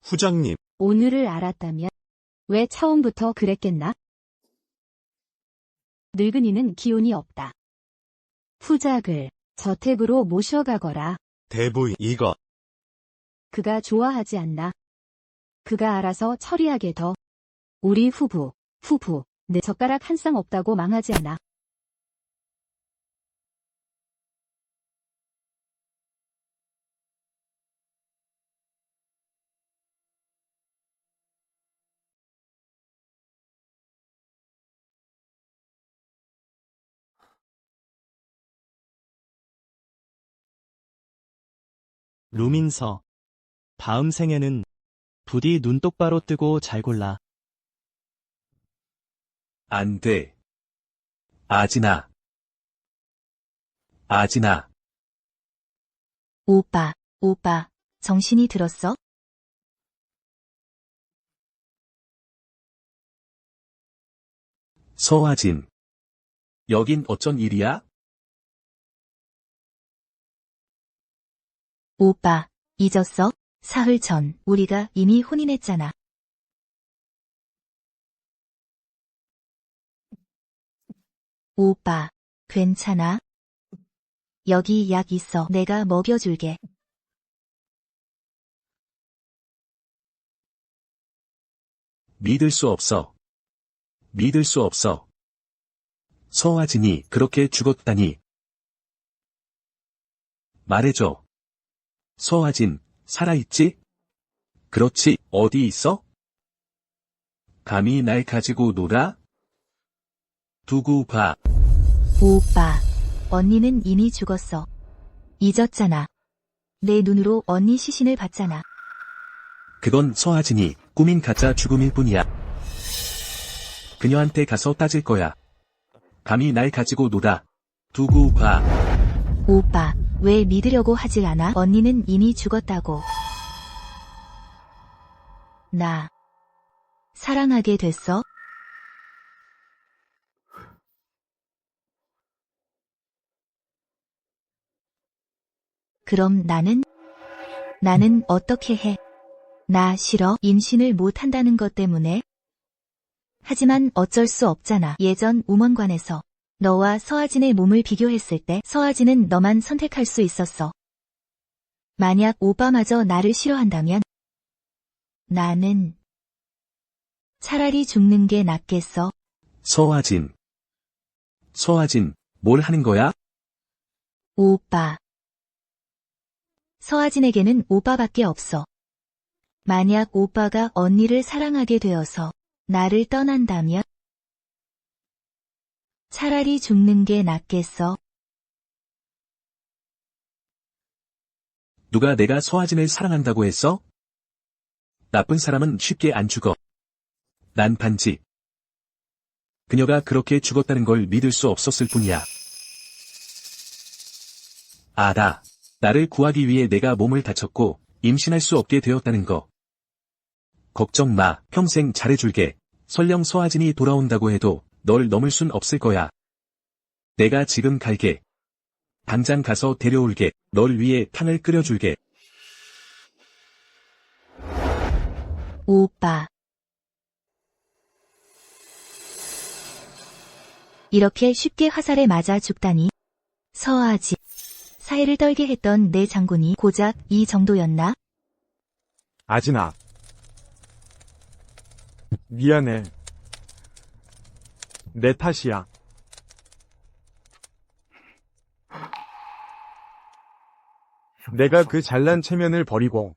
후장님, 오늘을 알았다면 왜 처음부터 그랬겠나? 늙은이는 기운이 없다. 후작을 저택으로 모셔가거라. 대부인, 이것. 그가 좋아하지 않나? 그가 알아서 처리하게 더. 우리 후부, 내 젓가락 한 쌍 없다고 망하지 않아. 루민서. 다음 생에는 부디 눈 똑바로 뜨고 잘 골라. 안 돼. 아진아. 아진아. 오빠, 정신이 들었어? 서아진. 여긴 어쩐 일이야? 오빠, 잊었어? 사흘 전 우리가 이미 혼인했잖아. 오빠, 괜찮아? 여기 약 있어. 내가 먹여줄게. 믿을 수 없어. 믿을 수 없어. 서아진이 그렇게 죽었다니. 말해줘. 서아진, 살아있지? 그렇지, 어디 있어? 감히 날 가지고 놀아? 두고 봐. 오빠, 언니는 이미 죽었어. 잊었잖아. 내 눈으로 언니 시신을 봤잖아. 그건 서아진이 꾸민 가짜 죽음일 뿐이야. 그녀한테 가서 따질 거야. 감히 날 가지고 놀아. 두고 봐. 오빠, 왜 믿으려고 하질 않아? 언니는 이미 죽었다고. 나 사랑하게 됐어? 그럼 나는 어떻게 해? 나 싫어. 임신을 못 한다는 것 때문에. 하지만 어쩔 수 없잖아. 예전 우먼관에서 너와 서아진의 몸을 비교했을 때 서아진은 너만 선택할 수 있었어. 만약 오빠마저 나를 싫어한다면 나는 차라리 죽는 게 낫겠어. 서아진. 서아진, 뭘 하는 거야? 오빠. 서아진에게는 오빠밖에 없어. 만약 오빠가 언니를 사랑하게 되어서 나를 떠난다면 차라리 죽는 게 낫겠어. 누가 내가 서아진을 사랑한다고 했어? 나쁜 사람은 쉽게 안 죽어. 난 반지. 그녀가 그렇게 죽었다는 걸 믿을 수 없었을 뿐이야. 알아. 나를 구하기 위해 내가 몸을 다쳤고 임신할 수 없게 되었다는 거. 걱정 마. 평생 잘해줄게. 설령 서아진이 돌아온다고 해도 널 넘을 순 없을 거야. 내가 지금 갈게. 당장 가서 데려올게. 널 위해 탕을 끓여줄게. 오빠. 이렇게 쉽게 화살에 맞아 죽다니. 서아진. 사해를 떨게 했던 내 장군이 고작 이 정도였나? 아진아. 미안해. 내 탓이야. 내가 그 잘난 체면을 버리고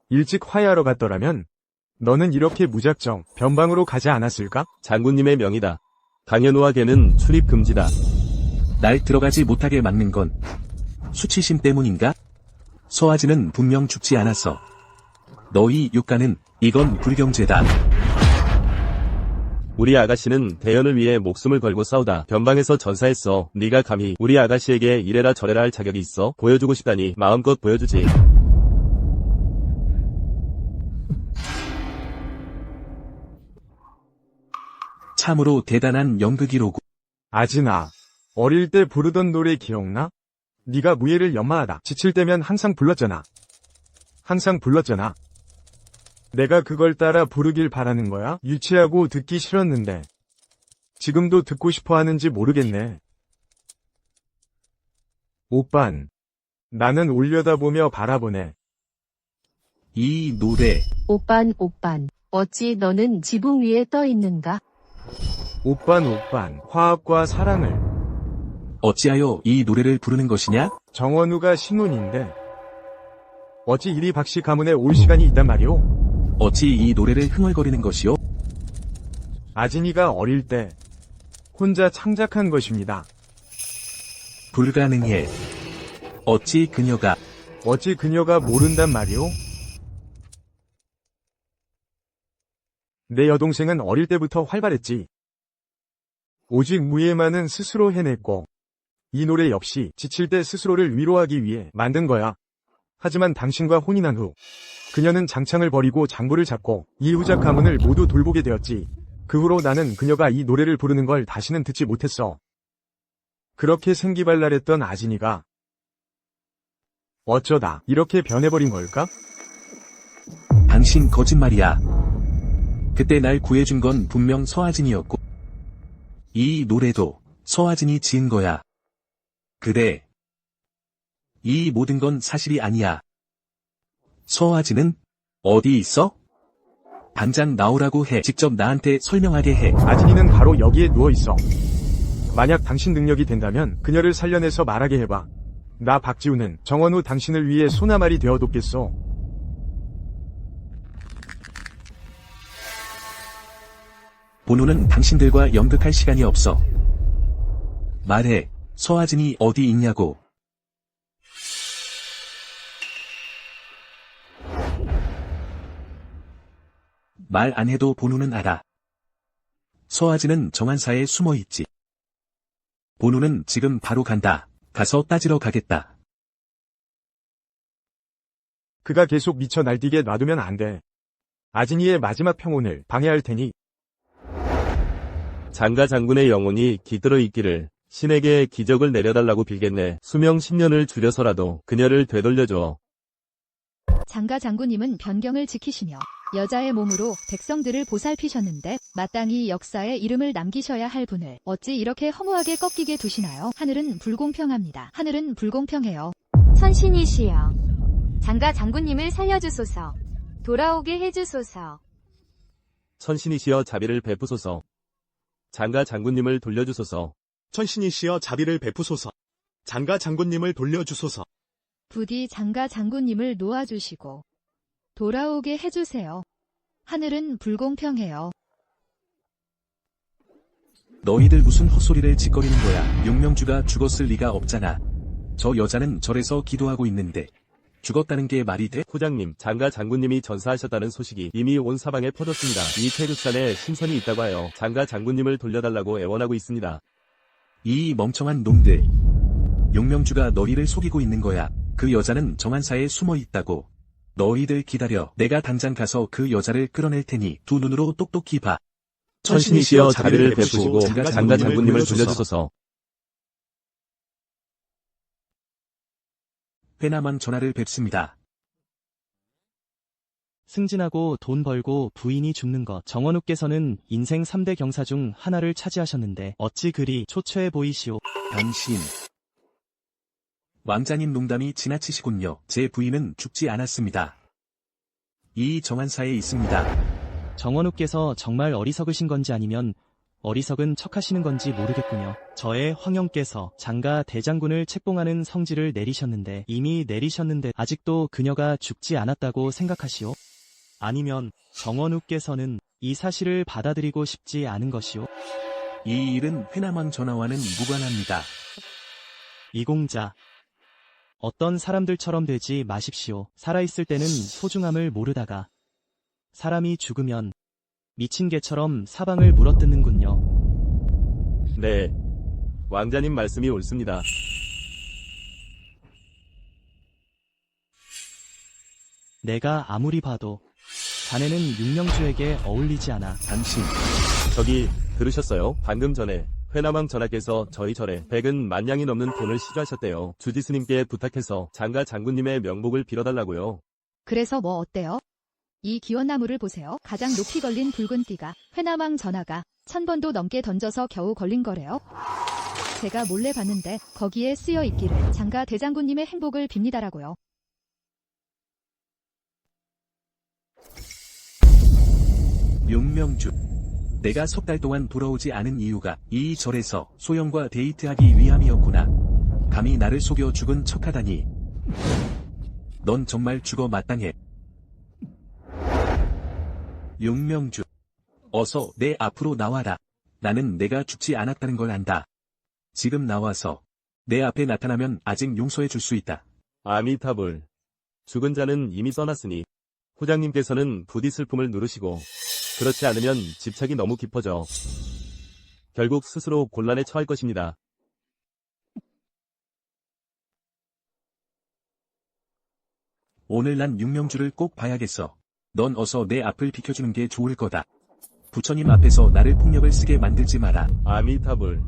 일찍 화해하러 갔더라면 너는 이렇게 무작정 변방으로 가지 않았을까? 장군님의 명이다. 강현우와 걔는 출입 금지다. 날 들어가지 못하게 막는 건 수치심 때문인가? 서아진은 분명 죽지 않았어. 너희 육가는 이건 불경죄다. 우리 아가씨는 대연을 위해 목숨을 걸고 싸우다 변방에서 전사했어. 네가 감히 우리 아가씨에게 이래라 저래라 할 자격이 있어? 보여주고 싶다니 마음껏 보여주지. 참으로 대단한 연극이로구. 아진아. 어릴 때 부르던 노래 기억나? 네가 무예를 연마하다 지칠 때면 항상 불렀잖아. 항상 불렀잖아. 내가 그걸 따라 부르길 바라는 거야? 유치하고 듣기 싫었는데 지금도 듣고 싶어 하는지 모르겠네. 오빤. 나는 올려다보며 바라보네. 이 노래. 오빤. 어찌 너는 지붕 위에 떠 있는가? 오빤. 화합과 사랑을. 어찌하여 이 노래를 부르는 것이냐? 정원우가 신혼인데 어찌 이리 박씨 가문에 올 시간이 있단 말이오? 어찌 이 노래를 흥얼거리는 것이오? 아진이가 어릴 때 혼자 창작한 것입니다. 불가능해. 어찌 그녀가 모른단 말이오? 내 여동생은 어릴 때부터 활발했지. 오직 무예만은 스스로 해냈고, 이 노래 역시 지칠 때 스스로를 위로하기 위해 만든 거야. 하지만 당신과 혼인한 후, 그녀는 장창을 버리고 장부를 잡고 이후작 가문을 모두 돌보게 되었지. 그 후로 나는 그녀가 이 노래를 부르는 걸 다시는 듣지 못했어. 그렇게 생기발랄했던 아진이가 어쩌다 이렇게 변해버린 걸까? 당신 거짓말이야. 그때 날 구해준 건 분명 서아진이었고, 이 노래도 서아진이 지은 거야. 그래. 이 모든 건 사실이 아니야. 서아진은 어디 있어? 당장 나오라고 해. 직접 나한테 설명하게 해. 아진이는 바로 여기에 누워있어. 만약 당신 능력이 된다면 그녀를 살려내서 말하게 해봐. 나 박지우는 정원 후 당신을 위해 소나말이 되어뒀겠소. 본우는 당신들과 연극할 시간이 없어. 말해, 서아진이 어디 있냐고. 말 안 해도 본우는 알아. 서아진은 정한사에 숨어 있지. 본우는 지금 바로 간다. 가서 따지러 가겠다. 그가 계속 미쳐 날뛰게 놔두면 안 돼. 아진이의 마지막 평온을 방해할 테니. 장가 장군의 영혼이 깃들어 있기를 신에게 기적을 내려달라고 빌겠네. 수명 10년을 줄여서라도 그녀를 되돌려줘. 장가 장군님은 변경을 지키시며 여자의 몸으로 백성들을 보살피셨는데 마땅히 역사에 이름을 남기셔야 할 분을 어찌 이렇게 허무하게 꺾이게 두시나요? 하늘은 불공평합니다. 하늘은 불공평해요. 선신이시여. 장가 장군님을 살려주소서. 돌아오게 해주소서. 천신이시여 자비를 베푸소서. 장가 장군님을 돌려주소서. 천신이시여 자비를 베푸소서. 장가 장군님을 돌려주소서. 부디 장가 장군님을 놓아주시고 돌아오게 해주세요. 하늘은 불공평해요. 너희들 무슨 헛소리를 짓거리는 거야. 용명주가 죽었을 리가 없잖아. 저 여자는 절에서 기도하고 있는데 죽었다는 게 말이 돼? 후장님, 장가 장군님이 전사하셨다는 소식이 이미 온 사방에 퍼졌습니다. 이 태극산에 신선이 있다고 하여 장가 장군님을 돌려달라고 애원하고 있습니다. 이 멍청한 놈들. 용명주가 너희를 속이고 있는 거야. 그 여자는 정한사에 숨어 있다고. 너희들 기다려. 내가 당장 가서 그 여자를 끌어낼 테니 두 눈으로 똑똑히 봐. 천신이시여 자비를 베푸시고 장가 장군님을 돌려주소서. 회남왕 전하를 뵙습니다. 승진하고 돈 벌고 부인이 죽는 것. 정원우께서는 인생 3대 경사 중 하나를 차지하셨는데 어찌 그리 초췌해 보이시오. 당신. 왕자님 농담이 지나치시군요. 제 부인은 죽지 않았습니다. 이 정한사에 있습니다. 정원우께서 정말 어리석으신 건지 아니면 어리석은 척하시는 건지 모르겠군요. 저의 황영께서 장가 대장군을 책봉하는 성지를 내리셨는데 이미 내리셨는데 아직도 그녀가 죽지 않았다고 생각하시오? 아니면 정원우께서는 이 사실을 받아들이고 싶지 않은 것이오? 이 일은 회남왕 전하와는 무관합니다. 이공자. 어떤 사람들처럼 되지 마십시오. 살아있을 때는 소중함을 모르다가 사람이 죽으면 미친 개처럼 사방을 물어뜯는군요. 네. 왕자님 말씀이 옳습니다. 내가 아무리 봐도 자네는 육명주에게 어울리지 않아. 당신. 저기 들으셨어요? 방금 전에 회남왕 전하께서 저희 절에 100은 넘는 돈을 시주하셨대요. 주지스님께 부탁해서 장가 장군님의 명복을 빌어달라고요. 그래서 뭐 어때요? 이 기원나무를 보세요. 가장 높이 걸린 붉은 띠가 회남왕 전하가 1000번도 넘게 던져서 겨우 걸린 거래요. 제가 몰래 봤는데 거기에 쓰여 있기를 장가 대장군님의 행복을 빕니다라고요. 용명주. 내가 석 달 동안 돌아오지 않은 이유가 이 절에서 소영과 데이트하기 위함이었구나. 감히 나를 속여 죽은 척하다니. 넌 정말 죽어 마땅해. 용명주. 어서 내 앞으로 나와라. 나는 내가 죽지 않았다는 걸 안다. 지금 나와서 내 앞에 나타나면 아직 용서해 줄 수 있다. 아미타불. 죽은 자는 이미 써놨으니 후장님께서는 부디 슬픔을 누르시고 그렇지 않으면 집착이 너무 깊어져 결국 스스로 곤란에 처할 것입니다. 오늘 난 육명주를 꼭 봐야겠어. 넌 어서 내 앞을 비켜주는 게 좋을 거다. 부처님 앞에서 나를 폭력을 쓰게 만들지 마라. 아미타불.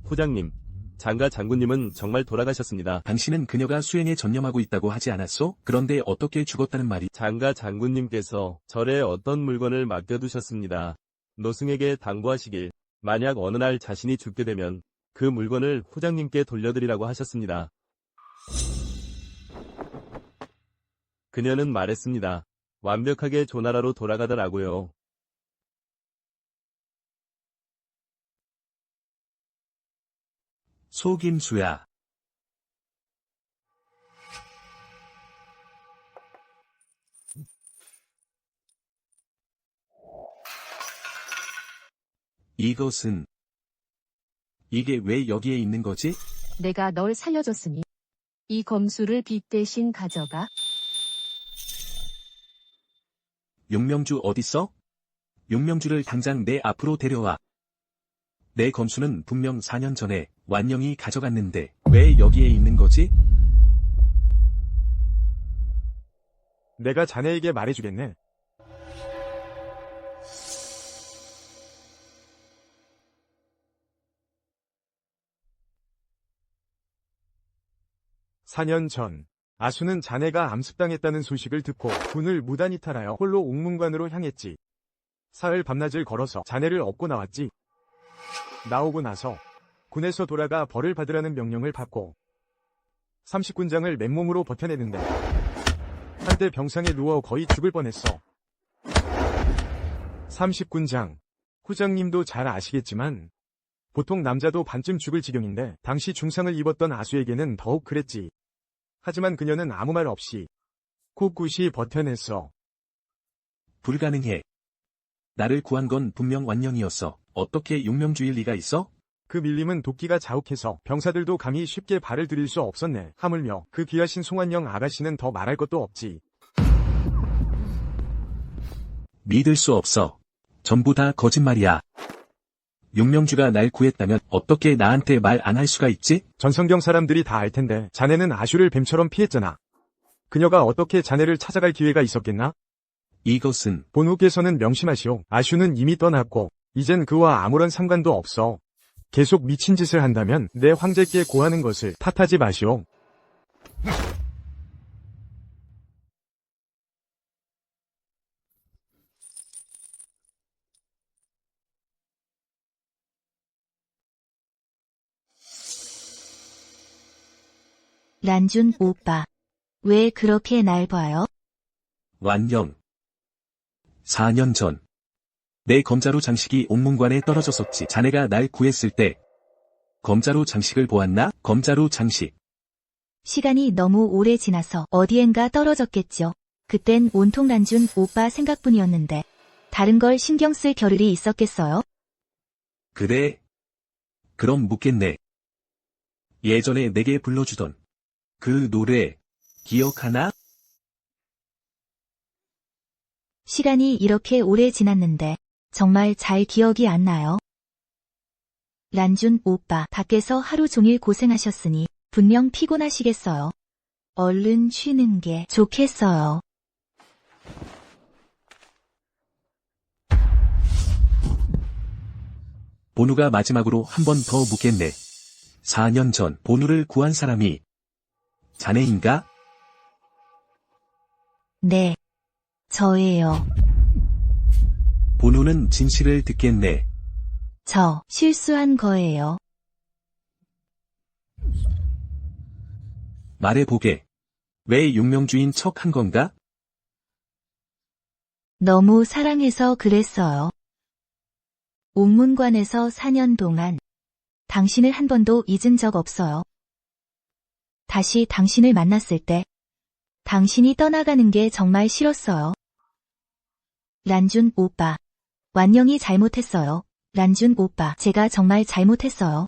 후장님, 장가 장군님은 정말 돌아가셨습니다. 당신은 그녀가 수행에 전념하고 있다고 하지 않았소? 그런데 어떻게 죽었다는 말이? 장가 장군님께서 절에 어떤 물건을 맡겨두셨습니다. 노승에게 당부하시길 만약 어느 날 자신이 죽게 되면 그 물건을 후장님께 돌려드리라고 하셨습니다. 그녀는 말했습니다. 완벽하게 조나라로 돌아가더라고요. 속임수야. 이것은 이게 왜 여기에 있는 거지? 내가 널 살려줬으니 이 검수를 빚 대신 가져가. 육명주 어딨어? 육명주를 당장 내 앞으로 데려와. 내 검수는 분명 4년 전에 완영이 가져갔는데 왜 여기에 있는 거지? 내가 자네에게 말해주겠네. (4년) 전 아수는 자네가 암습당했다는 소식을 듣고 군을 무단 이탈하여 홀로 옥문관으로 향했지. 사흘 밤낮을 걸어서 자네를 업고 나왔지. 나오고 나서 군에서 돌아가 벌을 받으라는 명령을 받고 30군장을 맨몸으로 버텨내는데 한때 병상에 누워 거의 죽을 뻔했어. 30군장, 후장님도 잘 아시겠지만 보통 남자도 반쯤 죽을 지경인데 당시 중상을 입었던 아수에게는 더욱 그랬지. 하지만 그녀는 아무 말 없이 꿋꿋이 버텨냈어. 불가능해. 나를 구한 건 분명 완영이었어. 어떻게 육명주일 리가 있어? 그 밀림은 도끼가 자욱해서 병사들도 감히 쉽게 발을 들일 수 없었네. 하물며 그 귀하신 송환영 아가씨는 더 말할 것도 없지. 믿을 수 없어. 전부 다 거짓말이야. 육명주가 날 구했다면 어떻게 나한테 말 안 할 수가 있지? 전성경 사람들이 다 알 텐데 자네는 아슈를 뱀처럼 피했잖아. 그녀가 어떻게 자네를 찾아갈 기회가 있었겠나? 이것은 본후께서는 명심하시오. 아슈는 이미 떠났고 이젠 그와 아무런 상관도 없어. 계속 미친 짓을 한다면 내 황제께 고하는 것을 탓하지 마시오. 란준 오빠. 왜 그렇게 날 봐요? 완영. 4년 전. 내 검자루 장식이 옥문관에 떨어졌었지. 자네가 날 구했을 때 검자루 장식을 보았나? 검자루 장식. 시간이 너무 오래 지나서 어디엔가 떨어졌겠죠. 그땐 온통 란준 오빠 생각뿐이었는데 다른 걸 신경 쓸 겨를이 있었겠어요? 그래. 그럼 묻겠네. 예전에 내게 불러주던 그 노래 기억하나? 시간이 이렇게 오래 지났는데 정말 잘 기억이 안 나요. 란준 오빠, 밖에서 하루 종일 고생하셨으니 분명 피곤하시겠어요. 얼른 쉬는 게 좋겠어요. 본우가 마지막으로 한 번 더 묻겠네. 4년 전 본우를 구한 사람이 자네인가? 네. 저예요. 본우는 진실을 듣겠네. 저 실수한 거예요. 말해보게. 왜 육명주인 척 한 건가? 너무 사랑해서 그랬어요. 옥문관에서 4년 동안 당신을 한 번도 잊은 적 없어요. 다시 당신을 만났을 때 당신이 떠나가는 게 정말 싫었어요. 란준 오빠. 완영이 잘못했어요. 란준 오빠, 제가 정말 잘못했어요.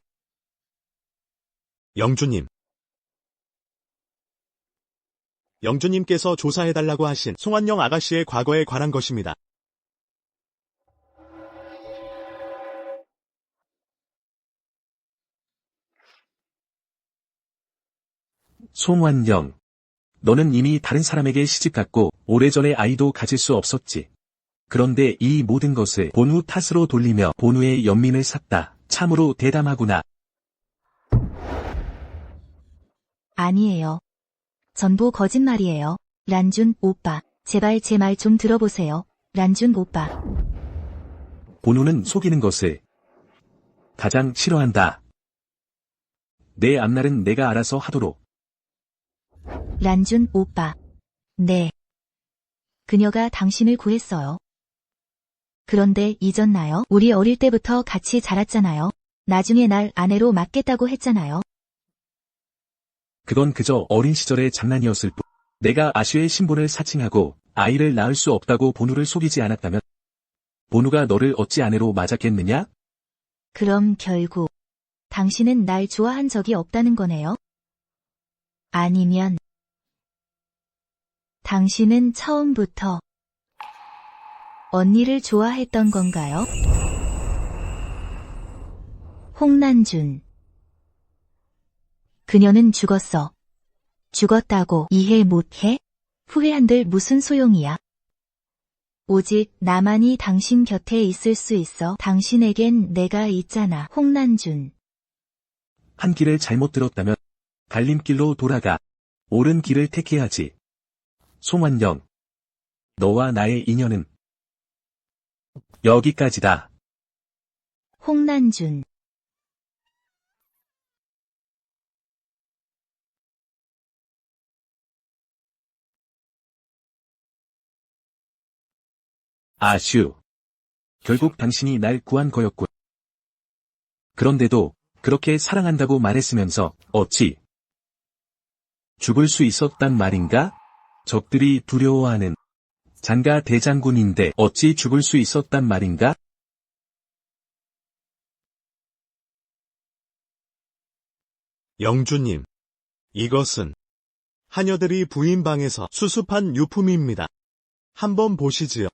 영주님. 영주님께서 조사해달라고 하신 송환영 아가씨의 과거에 관한 것입니다. 송완영. 너는 이미 다른 사람에게 시집갔고 오래전에 아이도 가질 수 없었지. 그런데 이 모든 것을 본우 탓으로 돌리며 본우의 연민을 샀다. 참으로 대담하구나. 아니에요. 전부 거짓말이에요. 란준 오빠, 제발 제 말 좀 들어보세요. 란준 오빠. 본우는 속이는 것을 가장 싫어한다. 내 앞날은 내가 알아서 하도록. 란준 오빠. 네. 그녀가 당신을 구했어요. 그런데 잊었나요? 우리 어릴 때부터 같이 자랐잖아요. 나중에 날 아내로 맡겠다고 했잖아요. 그건 그저 어린 시절의 장난이었을 뿐. 내가 아슈의 신분을 사칭하고 아이를 낳을 수 없다고 본우를 속이지 않았다면 본우가 너를 어찌 아내로 맞았겠느냐? 그럼 결국 당신은 날 좋아한 적이 없다는 거네요? 아니면 당신은 처음부터 언니를 좋아했던 건가요? 홍난준. 그녀는 죽었어. 죽었다고 이해 못해? 후회한들 무슨 소용이야? 오직 나만이 당신 곁에 있을 수 있어. 당신에겐 내가 있잖아. 홍난준. 한 길을 잘못 들었다면 갈림길로 돌아가. 옳은 길을 택해야지. 송완영. 너와 나의 인연은 여기까지다. 홍난준. 아슈. 결국 당신이 날 구한 거였군. 그런데도 그렇게 사랑한다고 말했으면서 어찌 죽을 수 있었단 말인가? 적들이 두려워하는 장가 대장군인데 어찌 죽을 수 있었단 말인가? 영주님, 이것은 하녀들이 부인 방에서 수습한 유품입니다. 한번 보시지요.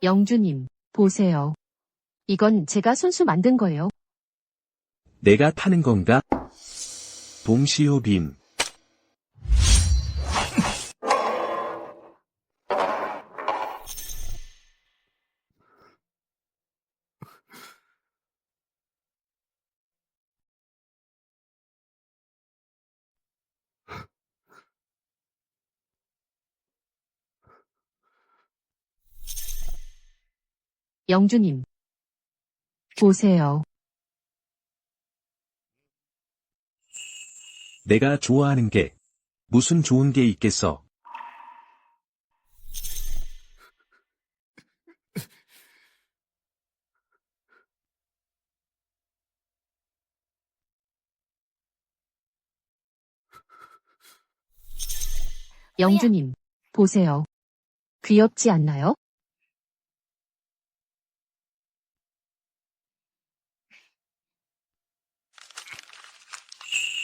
영주님, 보세요. 이건 제가 손수 만든 거예요. 내가 타는 건가? 동시호빔. 영주님, 보세요. 내가 좋아하는 게 무슨 좋은 게 있겠어? 영주님, 보세요. 귀엽지 않나요?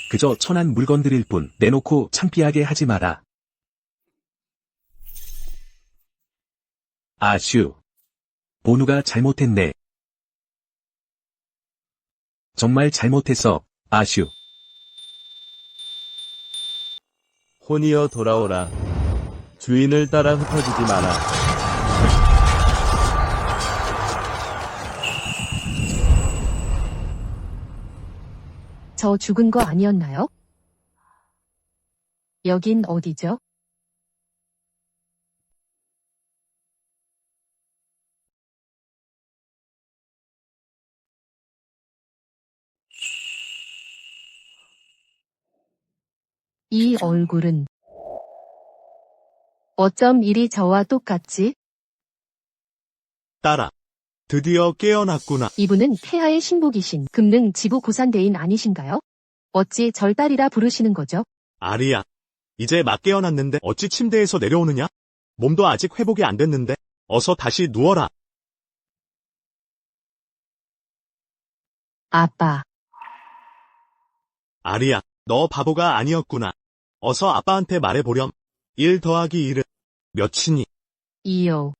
그저 천한 물건들일 뿐 내놓고 창피하게 하지 마라. 아슈. 본우가 잘못했네. 정말 잘못했어, 아슈. 혼이여 돌아오라. 주인을 따라 흩어지지 마라. 저 죽은 거 아니었나요? 여긴 어디죠? 이 얼굴은 어쩜 이리 저와 똑같지? 딸아, 드디어 깨어났구나. 이분은 폐하의 신복이신 금능 지부 고산대인 아니신가요? 어찌 절 딸이라 부르시는 거죠? 아리야, 이제 막 깨어났는데 어찌 침대에서 내려오느냐? 몸도 아직 회복이 안 됐는데 어서 다시 누워라. 아빠, 아리야, 너 바보가 아니었구나. 어서 아빠한테 말해보렴. 1 더하기 1은 몇이니? 2요.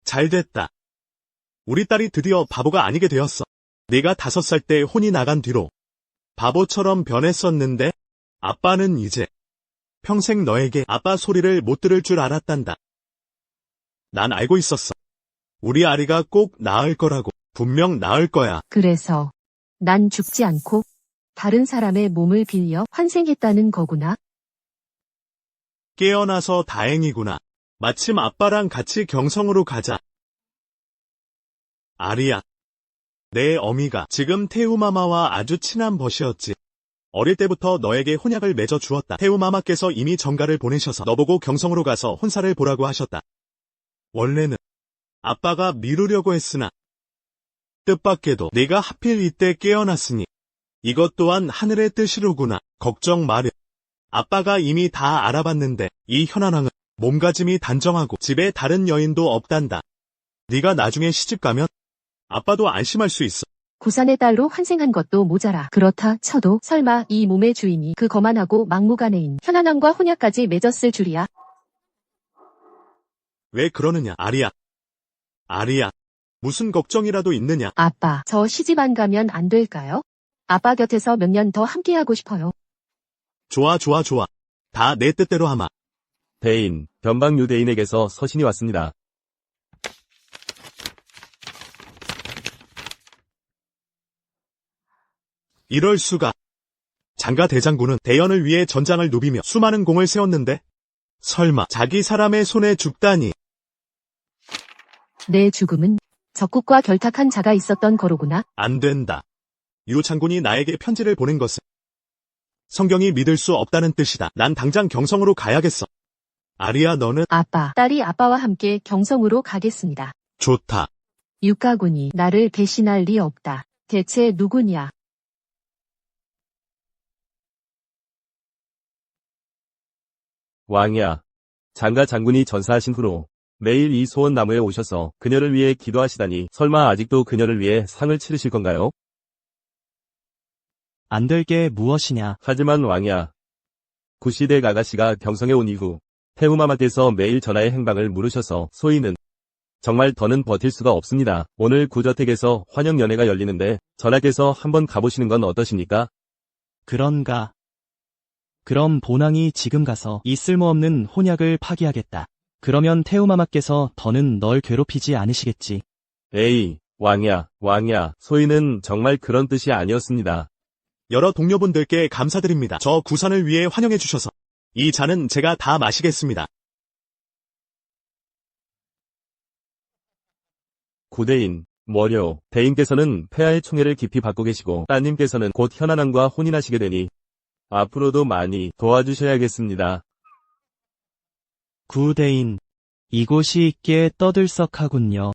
잘됐다. 우리 딸이 드디어 바보가 아니게 되었어. 내가 5살 때 혼이 나간 뒤로 바보처럼 변했었는데 아빠는 이제 평생 너에게 아빠 소리를 못 들을 줄 알았단다. 난 알고 있었어. 우리 아리가 꼭 나을 거라고. 분명 나을 거야. 그래서 난 죽지 않고 다른 사람의 몸을 빌려 환생했다는 거구나. 깨어나서 다행이구나. 마침 아빠랑 같이 경성으로 가자. 아리야. 내 어미가 지금 태우마마와 아주 친한 벗이었지. 어릴 때부터 너에게 혼약을 맺어 주었다. 태우마마께서 이미 정가를 보내셔서 너보고 경성으로 가서 혼사를 보라고 하셨다. 원래는 아빠가 미루려고 했으나 뜻밖에도 내가 하필 이때 깨어났으니 이것 또한 하늘의 뜻이로구나. 걱정 마렴. 아빠가 이미 다 알아봤는데 이 현안왕은 몸가짐이 단정하고 집에 다른 여인도 없단다. 네가 나중에 시집가면 아빠도 안심할 수 있어. 구산의 딸로 환생한 것도 모자라. 그렇다 쳐도 설마 이 몸의 주인이 그 거만하고 막무가내인 현안왕과 혼약까지 맺었을 줄이야. 왜 그러느냐, 아리야. 아리야, 무슨 걱정이라도 있느냐? 아빠, 저 시집 안 가면 안 될까요? 아빠 곁에서 몇 년 더 함께하고 싶어요. 좋아. 다 내 뜻대로 하마. 대인, 변방 유대인에게서 서신이 왔습니다. 이럴 수가. 장가 대장군은 대연을 위해 전장을 누비며 수많은 공을 세웠는데 설마 자기 사람의 손에 죽다니. 내 죽음은 적국과 결탁한 자가 있었던 거로구나. 안 된다. 유 장군이 나에게 편지를 보낸 것은 성경이 믿을 수 없다는 뜻이다. 난 당장 경성으로 가야겠어. 아리야, 너는? 아빠, 딸이 아빠와 함께 경성으로 가겠습니다. 좋다. 육가군이 나를 배신할 리 없다. 대체 누구냐? 왕이야. 장가 장군이 전사하신 후로 매일 이 소원나무에 오셔서 그녀를 위해 기도하시다니 설마 아직도 그녀를 위해 상을 치르실 건가요? 안 될 게 무엇이냐? 하지만 왕이야. 구시댁 아가씨가 경성에 온 이후 태우마마께서 매일 전하의 행방을 물으셔서 소인은 정말 더는 버틸 수가 없습니다. 오늘 구저택에서 환영연회가 열리는데 전하께서 한번 가보시는 건 어떠십니까? 그런가? 그럼 본왕이 지금 가서 이 쓸모없는 혼약을 파기하겠다. 그러면 태우마마께서 더는 널 괴롭히지 않으시겠지. 에이, 왕이야. 소인은 정말 그런 뜻이 아니었습니다. 여러 동료분들께 감사드립니다. 저 구산을 위해 환영해 주셔서. 이 잔은 제가 다 마시겠습니다. 구대인, 머려, 대인께서는 폐하의 총애를 깊이 받고 계시고 따님께서는 곧 현안왕과 혼인하시게 되니 앞으로도 많이 도와주셔야겠습니다. 구대인, 이곳이 꽤 떠들썩하군요.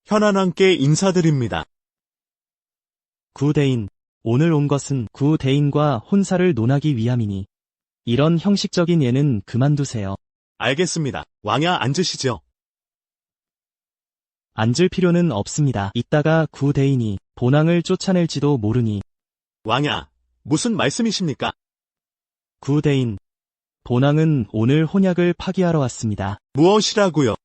현안왕께 인사드립니다. 구대인, 오늘 온 것은 구대인과 혼사를 논하기 위함이니 이런 형식적인 예는 그만두세요. 알겠습니다. 왕야, 앉으시죠. 앉을 필요는 없습니다. 이따가 구대인이 본왕을 쫓아낼지도 모르니. 왕야, 무슨 말씀이십니까? 구대인, 본왕은 오늘 혼약을 파기하러 왔습니다. 무엇이라고요?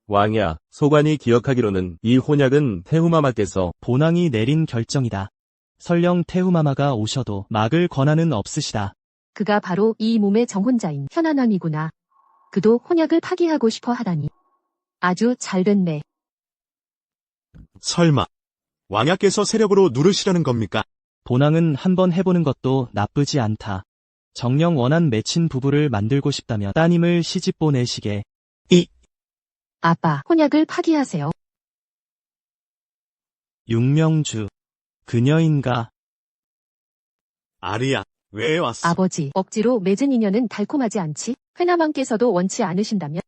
왕이야, 소관이 기억하기로는 이 혼약은 태후마마께서 본왕이 내린 결정이다. 설령 태후마마가 오셔도 막을 권한은 없으시다. 그가 바로 이 몸의 정혼자인 현안왕이구나. 그도 혼약을 파기하고 싶어 하다니. 아주 잘됐네. 설마 왕야께서 세력으로 누르시려는 겁니까? 본왕은 한번 해보는 것도 나쁘지 않다. 정령 원한 맺힌 부부를 만들고 싶다면 따님을 시집 보내시게. 아빠, 혼약을 파기하세요. 육명주, 그녀인가? 아리야, 왜 왔어? 아버지, 억지로 맺은 인연은 달콤하지 않지? 회남왕께서도 원치 않으신다면?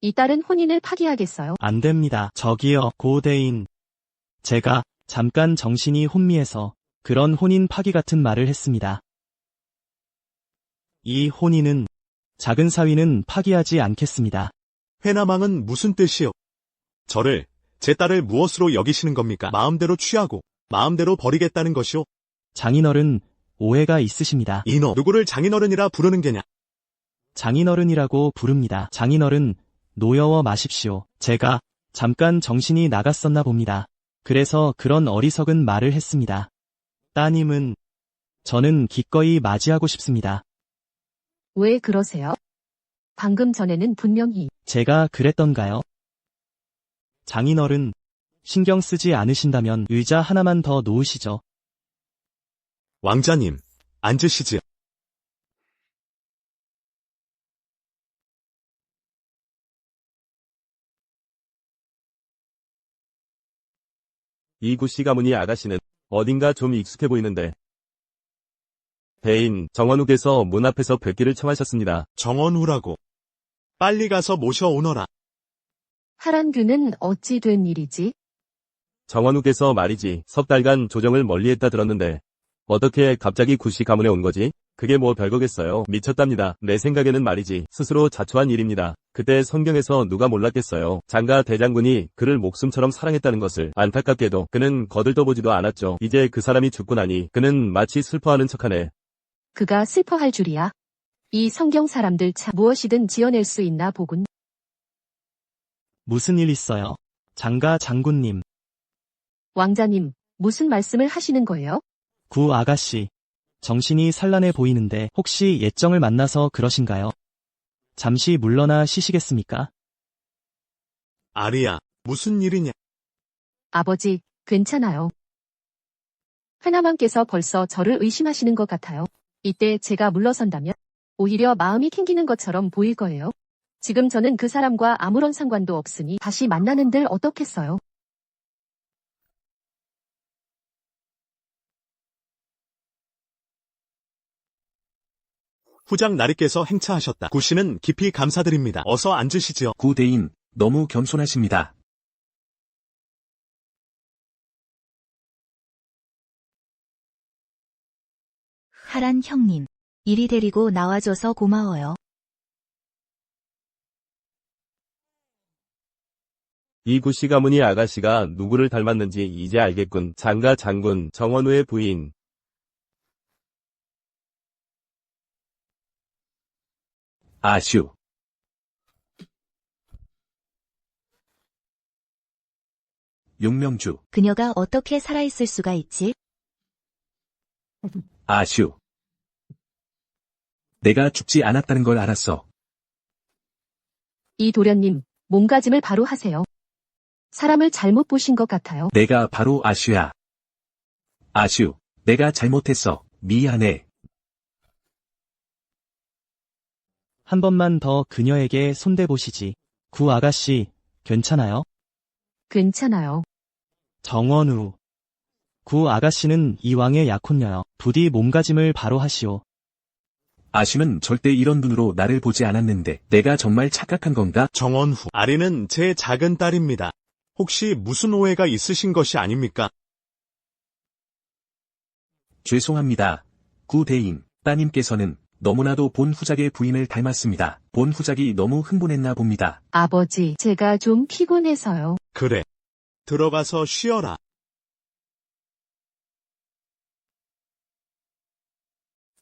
이 딸은 혼인을 파기하겠어요. 안 됩니다. 저기요, 고대인. 제가 잠깐 정신이 혼미해서 그런 혼인 파기 같은 말을 했습니다. 이 혼인은 작은 사위는 파기하지 않겠습니다. 회남왕은 무슨 뜻이요? 저를, 제 딸을 무엇으로 여기시는 겁니까? 마음대로 취하고 마음대로 버리겠다는 것이오. 장인어른, 오해가 있으십니다. 이너, 누구를 장인어른이라 부르는 게냐? 장인어른이라고 부릅니다. 장인어른, 노여워 마십시오. 제가 잠깐 정신이 나갔었나 봅니다. 그래서 그런 어리석은 말을 했습니다. 따님은 저는 기꺼이 맞이하고 싶습니다. 왜 그러세요? 방금 전에는 분명히 제가 그랬던가요? 장인어른, 신경 쓰지 않으신다면 의자 하나만 더 놓으시죠. 왕자님, 앉으시지요. 이구씨 가문이 아가씨는 어딘가 좀 익숙해 보이는데. 대인 정원욱에서 문 앞에서 뵙기를 청하셨습니다. 정원우라고. 빨리 가서 모셔오너라. 하란규는 어찌 된 일이지? 정원욱에서 말이지 석 달간 조정을 멀리했다 들었는데 어떻게 갑자기 구씨 가문에 온 거지? 그게 뭐 별거겠어요. 미쳤답니다. 내 생각에는 말이지 스스로 자초한 일입니다. 그때 성경에서 누가 몰랐겠어요. 장가 대장군이 그를 목숨처럼 사랑했다는 것을. 안타깝게도 그는 거들떠보지도 않았죠. 이제 그 사람이 죽고 나니 그는 마치 슬퍼하는 척하네. 그가 슬퍼할 줄이야. 이 성경 사람들 참 무엇이든 지어낼 수 있나 보군. 무슨 일 있어요? 장가 장군님, 왕자님, 무슨 말씀을 하시는 거예요? 구 아가씨. 정신이 산란해 보이는데 혹시 예정을 만나서 그러신가요? 잠시 물러나 쉬시겠습니까? 아리야, 무슨 일이냐? 아버지, 괜찮아요. 회나만께서 벌써 저를 의심하시는 것 같아요. 이때 제가 물러선다면 오히려 마음이 캥기는 것처럼 보일 거예요. 지금 저는 그 사람과 아무런 상관도 없으니 다시 만나는들 어떻겠어요? 후장 나리께서 행차하셨다. 구씨는 깊이 감사드립니다. 어서 앉으시지요. 구대인, 너무 겸손하십니다. 하란 형님, 이리 데리고 나와줘서 고마워요. 이구씨 가문이 아가씨가 누구를 닮았는지 이제 알겠군. 장가 장군 정원우의 부인. 아슈. 용명주, 그녀가 어떻게 살아있을 수가 있지? 아슈. 내가 죽지 않았다는 걸 알았어. 이 도련님, 몸가짐을 바로 하세요. 사람을 잘못 보신 것 같아요. 내가 바로 아슈야. 아슈, 내가 잘못했어. 미안해. 한 번만 더 그녀에게 손대보시지. 구 아가씨, 괜찮아요? 괜찮아요. 정원우. 구 아가씨는 이왕의 약혼녀요. 부디 몸가짐을 바로 하시오. 아슈는 절대 이런 눈으로 나를 보지 않았는데 내가 정말 착각한 건가? 정원후. 아리는 제 작은 딸입니다. 혹시 무슨 오해가 있으신 것이 아닙니까? 죄송합니다. 구대인, 따님께서는 너무나도 본 후작의 부인을 닮았습니다. 본 후작이 너무 흥분했나 봅니다. 아버지, 제가 좀 피곤해서요. 그래. 들어가서 쉬어라.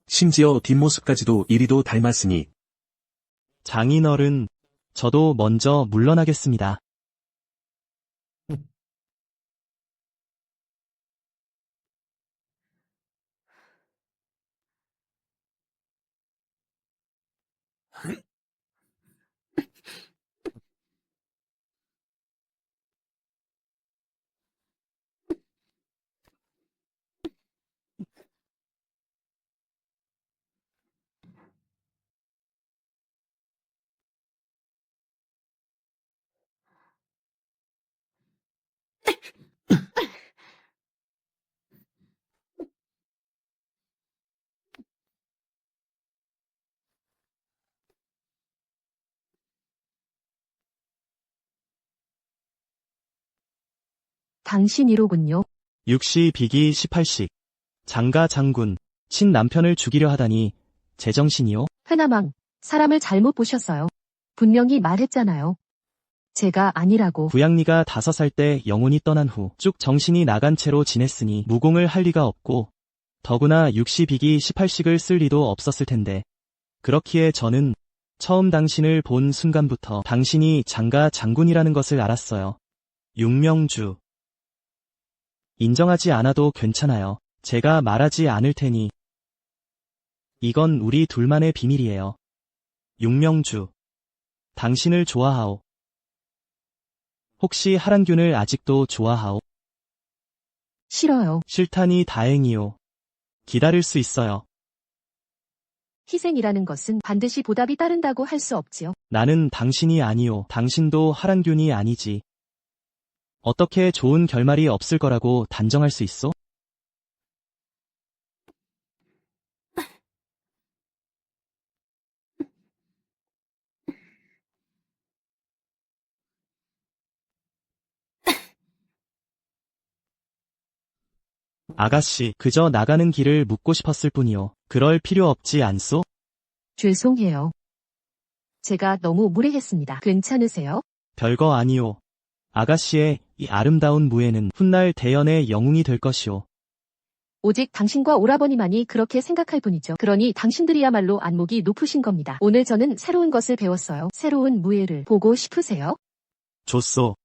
심지어 뒷모습까지도 이리도 닮았으니 장인어른, 저도 먼저 물러나겠습니다. 당신이로군요. 6시 비기 18식. 장가 장군, 친남편을 죽이려 하다니 제정신이요? 회나망, 사람을 잘못 보셨어요. 분명히 말했잖아요. 제가 아니라고. 부양리가 5살 때 영혼이 떠난 후 쭉 정신이 나간 채로 지냈으니 무공을 할 리가 없고 더구나 60이기 18식을 쓸 리도 없었을 텐데 그렇기에 저는 처음 당신을 본 순간부터 당신이 장가 장군이라는 것을 알았어요. 육명주. 인정하지 않아도 괜찮아요. 제가 말하지 않을 테니 이건 우리 둘만의 비밀이에요. 육명주. 당신을 좋아하오. 혹시 하란균을 아직도 좋아하오? 싫어요. 싫다니 다행이오. 기다릴 수 있어요. 희생이라는 것은 반드시 보답이 따른다고 할 수 없지요. 나는 당신이 아니오. 당신도 하란균이 아니지. 어떻게 좋은 결말이 없을 거라고 단정할 수 있어? 아가씨, 그저 나가는 길을 묻고 싶었을 뿐이오. 그럴 필요 없지 않소? 죄송해요. 제가 너무 무례했습니다. 괜찮으세요? 별거 아니오. 아가씨의 이 아름다운 무예는 훗날 대연의 영웅이 될 것이오. 오직 당신과 오라버니만이 그렇게 생각할 뿐이죠. 그러니 당신들이야말로 안목이 높으신 겁니다. 오늘 저는 새로운 것을 배웠어요. 새로운 무예를 보고 싶으세요? 좋소.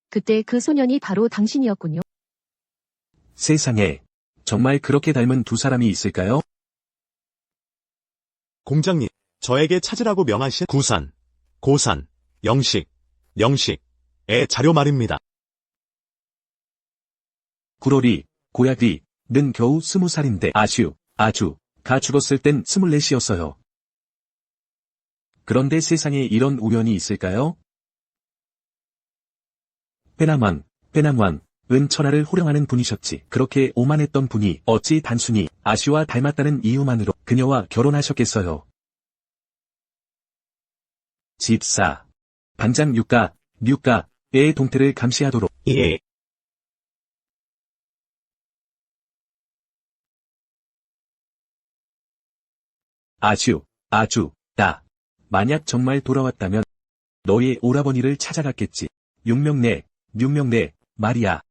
그때 그 소년이 바로 당신이었군요. 세상에, 정말 그렇게 닮은 두 사람이 있을까요? 공장님, 저에게 찾으라고 명하신 구산, 고산, 영식의 자료 말입니다. 구로리, 고야리, 는 겨우 20살인데 가 죽었을 땐 24이었어요. 그런데 세상에 이런 우연이 있을까요? 빼남왕, 은 천하를 호령하는 분이셨지. 그렇게 오만했던 분이 어찌 단순히 아씨와 닮았다는 이유만으로 그녀와 결혼하셨겠어요. 집사. 반장 류가의 동태를 감시하도록. 예. 만약 정말 돌아왔다면 너의 오라버니를 찾아갔겠지. 육명내, 말이야.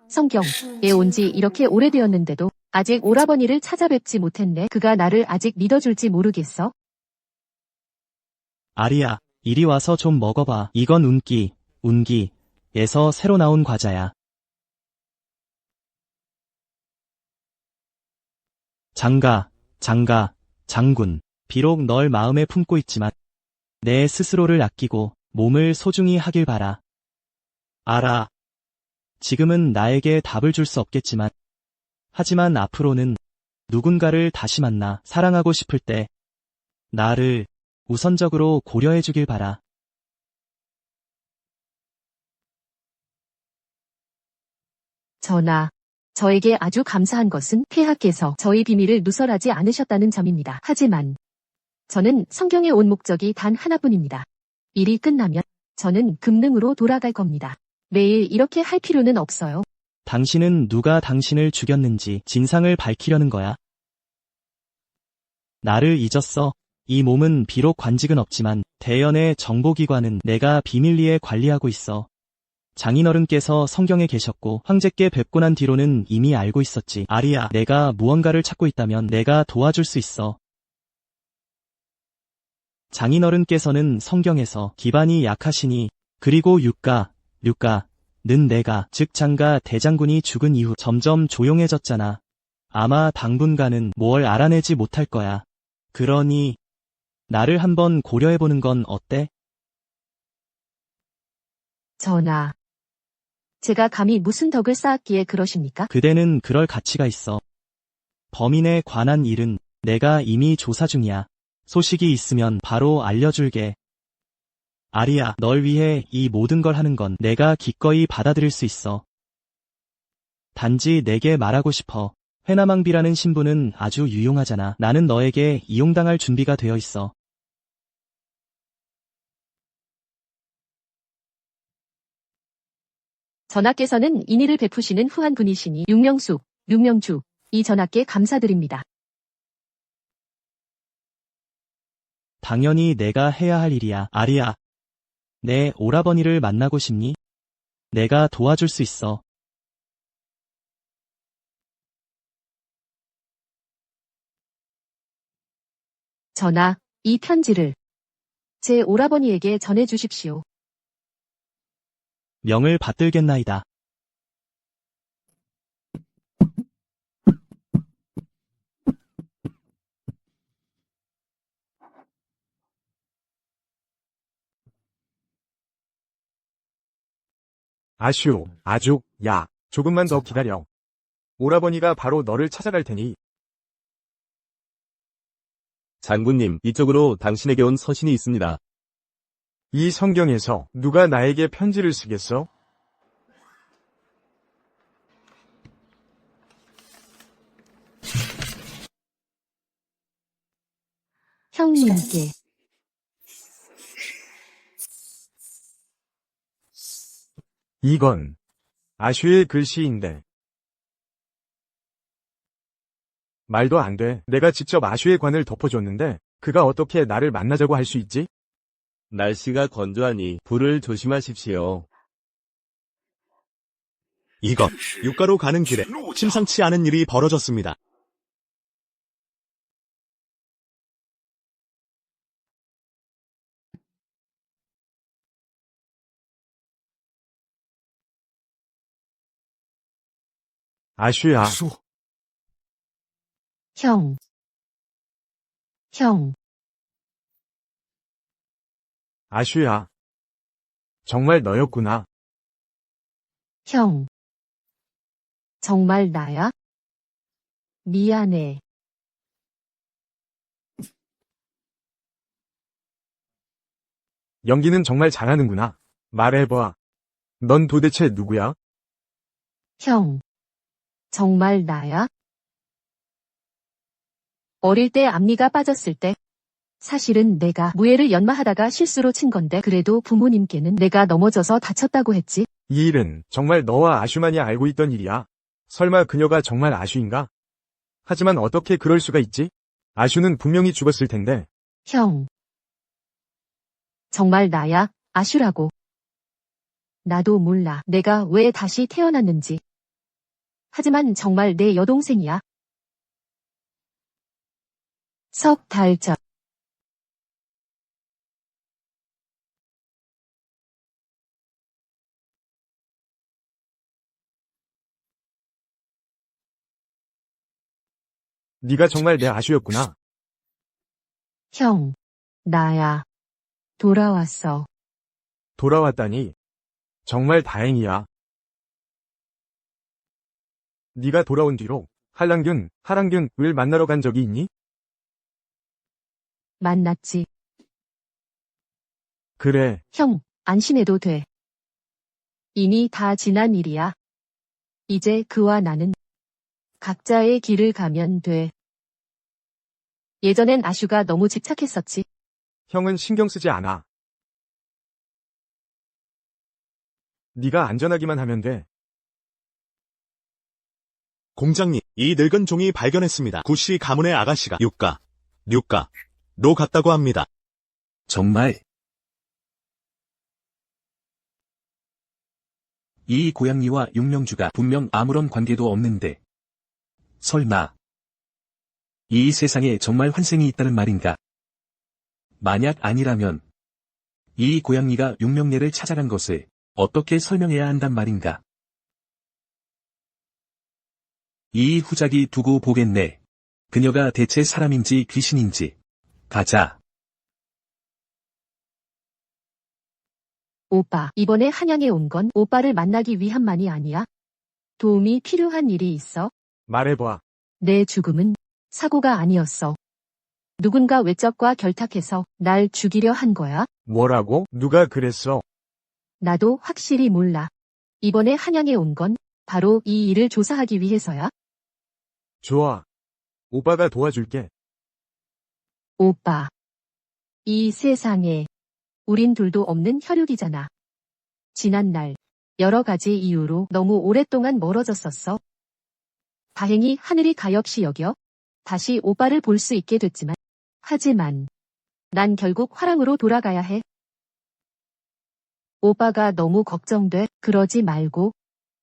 성경에 온 지 이렇게 오래되었는데도 아직 오라버니를 찾아뵙지 못했네. 그가 나를 아직 믿어줄지 모르겠어. 아리야, 이리 와서 좀 먹어봐. 이건 운기에서 새로 나온 과자야. 장군. 비록 널 마음에 품고 있지만 내 스스로를 아끼고 몸을 소중히 하길 바라. 알아. 지금은 나에게 답을 줄 수 없겠지만 하지만 앞으로는 누군가를 다시 만나 사랑하고 싶을 때 나를 우선적으로 고려해 주길 바라. 전하, 저에게 아주 감사한 것은 폐하께서 저희 비밀을 누설하지 않으셨다는 점입니다. 하지만 저는 성경에 온 목적이 단 하나뿐입니다. 일이 끝나면 저는 금능으로 돌아갈 겁니다. 매일 이렇게 할 필요는 없어요. 당신은 누가 당신을 죽였는지 진상을 밝히려는 거야. 나를 잊었어. 이 몸은 비록 관직은 없지만 대연의 정보기관은 내가 비밀리에 관리하고 있어. 장인어른께서 성경에 계셨고 황제께 뵙고 난 뒤로는 이미 알고 있었지. 아리야, 내가 무언가를 찾고 있다면 내가 도와줄 수 있어. 장인어른께서는 성경에서 기반이 약하시니 그리고 류가는 내가 즉 장가 대장군이 죽은 이후 점점 조용해졌잖아. 아마 당분간은 뭘 알아내지 못할 거야. 그러니 나를 한번 고려해보는 건 어때? 전하, 제가 감히 무슨 덕을 쌓았기에 그러십니까? 그대는 그럴 가치가 있어. 범인에 관한 일은 내가 이미 조사 중이야. 소식이 있으면 바로 알려줄게. 아리야, 널 위해 이 모든 걸 하는 건 내가 기꺼이 받아들일 수 있어. 단지 내게 말하고 싶어. 회남왕비라는 신분은 아주 유용하잖아. 나는 너에게 이용당할 준비가 되어 있어. 전하께서는 인의를 베푸시는 후한 분이시니 육명숙, 육명주, 이 전하께 감사드립니다. 당연히 내가 해야 할 일이야. 아리야. 내 오라버니를 만나고 싶니? 내가 도와줄 수 있어. 전하, 이 편지를 제 오라버니에게 전해주십시오. 명을 받들겠나이다. 아슈, 아죽, 야, 조금만 더 기다려. 오라버니가 바로 너를 찾아갈 테니. 장군님, 이쪽으로 당신에게 온 서신이 있습니다. 이 성경에서 누가 나에게 편지를 쓰겠어? 형님께. 이건 아슈의 글씨인데. 말도 안 돼. 내가 직접 아슈의 관을 덮어줬는데 그가 어떻게 나를 만나자고 할 수 있지? 날씨가 건조하니 불을 조심하십시오. 이것, 육가로 가는 길에 심상치 않은 일이 벌어졌습니다. 아슈야, 형. 형. 아슈야. 정말 너였구나. 형. 정말 나야? 미안해. 연기는 정말 잘하는구나. 말해봐. 넌 도대체 누구야? 형. 정말 나야? 어릴 때 앞니가 빠졌을 때 사실은 내가 무예를 연마하다가 실수로 친 건데 그래도 부모님께는 내가 넘어져서 다쳤다고 했지. 이 일은 정말 너와 아슈만이 알고 있던 일이야. 설마 그녀가 정말 아슈인가? 하지만 어떻게 그럴 수가 있지? 아슈는 분명히 죽었을 텐데. 형. 정말 나야, 아슈라고. 나도 몰라 내가 왜 다시 태어났는지. 하지만 정말 내 여동생이야. 석 달 전. 네가 정말 내 아슈였구나. 형. 나야. 돌아왔어. 돌아왔다니. 정말 다행이야. 네가 돌아온 뒤로 한랑균, 하랑균을 만나러 간 적이 있니? 만났지. 그래, 형, 안심해도 돼. 이미 다 지난 일이야. 이제 그와 나는 각자의 길을 가면 돼. 예전엔 아슈가 너무 집착했었지. 형은 신경 쓰지 않아. 네가 안전하기만 하면 돼. 공장님, 이 늙은 종이 발견했습니다. 구씨 가문의 아가씨가 육가로 갔다고 합니다. 정말? 이 고양이와 육명주가 분명 아무런 관계도 없는데. 설마 이 세상에 정말 환생이 있다는 말인가? 만약 아니라면 이 고양이가 육명내를 찾아간 것을 어떻게 설명해야 한단 말인가? 이 후작이 두고 보겠네. 그녀가 대체 사람인지 귀신인지. 가자. 오빠, 이번에 한양에 온 건 오빠를 만나기 위함만이 아니야. 도움이 필요한 일이 있어. 말해봐. 내 죽음은 사고가 아니었어. 누군가 외적과 결탁해서 날 죽이려 한 거야. 뭐라고? 누가 그랬어? 나도 확실히 몰라. 이번에 한양에 온 건 바로 이 일을 조사하기 위해서야. 좋아. 오빠가 도와줄게. 오빠. 이 세상에 우린 둘도 없는 혈육이잖아. 지난날 여러 가지 이유로 너무 오랫동안 멀어졌었어. 다행히 하늘이 가엾이 여겨 다시 오빠를 볼 수 있게 됐지만, 하지만 난 결국 화랑으로 돌아가야 해. 오빠가 너무 걱정돼. 그러지 말고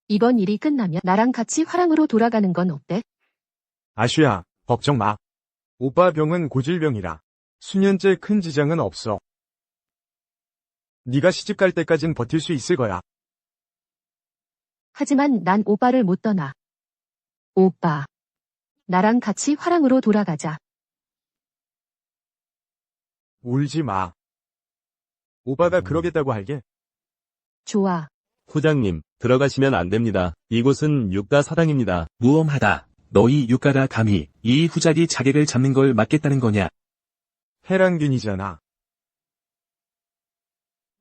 이번 일이 끝나면 나랑 같이 화랑으로 돌아가는 건 어때? 아슈야, 걱정 마. 오빠 병은 고질병이라 수년째 큰 지장은 없어. 네가 시집 갈 때까진 버틸 수 있을 거야. 하지만 난 오빠를 못 떠나. 오빠, 나랑 같이 화랑으로 돌아가자. 울지 마. 오빠가 그러겠다고 할게. 좋아. 후장님, 들어가시면 안 됩니다. 이곳은 육가 사당입니다. 무엄하다. 너희 육가가 감히 이 후작이 자객을 잡는 걸 막겠다는 거냐? 해랑균이잖아.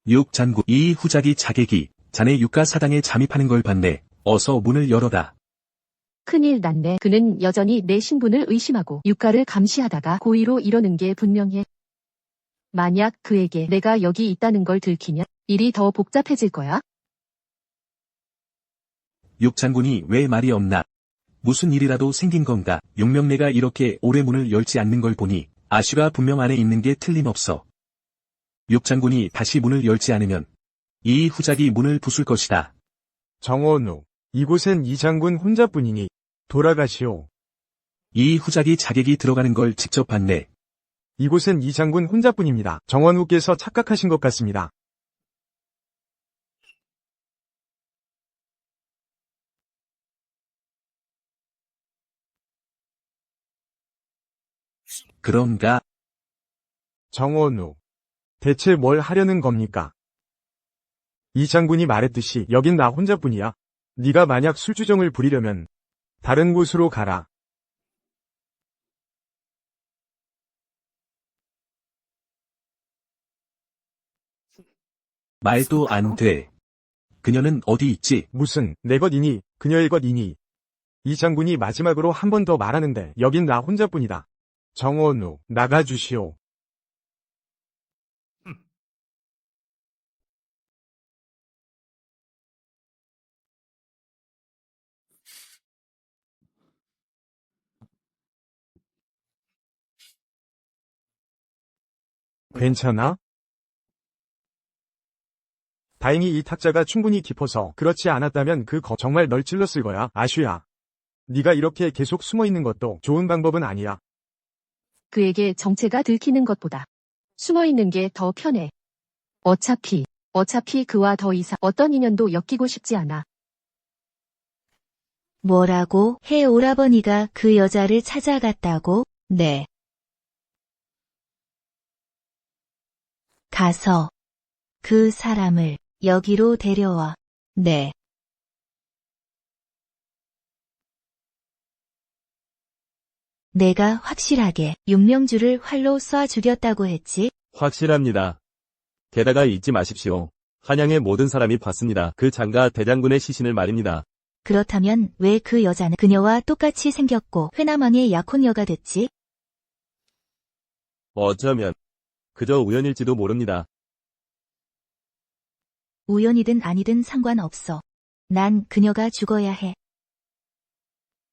육장군, 이 후작이 자객이 자네 육가 사당에 잠입하는 걸 봤네. 어서 문을 열어라. 큰일 났네. 그는 여전히 내 신분을 의심하고 육가를 감시하다가 고의로 이러는 게 분명해. 만약 그에게 내가 여기 있다는 걸 들키면 일이 더 복잡해질 거야. 육장군이 왜 말이 없나? 무슨 일이라도 생긴 건가? 용명내가 이렇게 오래 문을 열지 않는 걸 보니 아슈가 분명 안에 있는 게 틀림없어. 육장군이 다시 문을 열지 않으면 이 후작이 문을 부술 것이다. 정원우, 이곳엔 이 장군 혼자뿐이니 돌아가시오. 이 후작이 자객이 들어가는 걸 직접 봤네. 이곳엔 이 장군 혼자뿐입니다. 정원우께서 착각하신 것 같습니다. 그런가? 정원우, 대체 뭘 하려는 겁니까? 이 장군이 말했듯이 여긴 나 혼자뿐이야. 네가 만약 술주정을 부리려면 다른 곳으로 가라. 말도 안 돼. 그녀는 어디 있지? 무슨 내 것이니 그녀의 것이니. 이 장군이 마지막으로 한 번 더 말하는데 여긴 나 혼자뿐이다. 정원우, 나가주시오. 괜찮아? 다행히 이 탁자가 충분히 깊어서 그렇지 않았다면 정말 널 찔렀을 거야. 아슈야. 네가 이렇게 계속 숨어있는 것도 좋은 방법은 아니야. 그에게 정체가 들키는 것보다 숨어있는 게 더 편해. 어차피 그와 더 이상 어떤 인연도 엮이고 싶지 않아. 뭐라고? 해 오라버니가 그 여자를 찾아갔다고? 네. 가서 그 사람을 여기로 데려와. 네. 내가 확실하게 윤명주를 활로 쏴 죽였다고 했지? 확실합니다. 게다가 잊지 마십시오. 한양의 모든 사람이 봤습니다. 그 장가 대장군의 시신을 말입니다. 그렇다면 왜 그 여자는 그녀와 똑같이 생겼고 회남왕의 약혼녀가 됐지? 어쩌면 그저 우연일지도 모릅니다. 우연이든 아니든 상관없어. 난 그녀가 죽어야 해.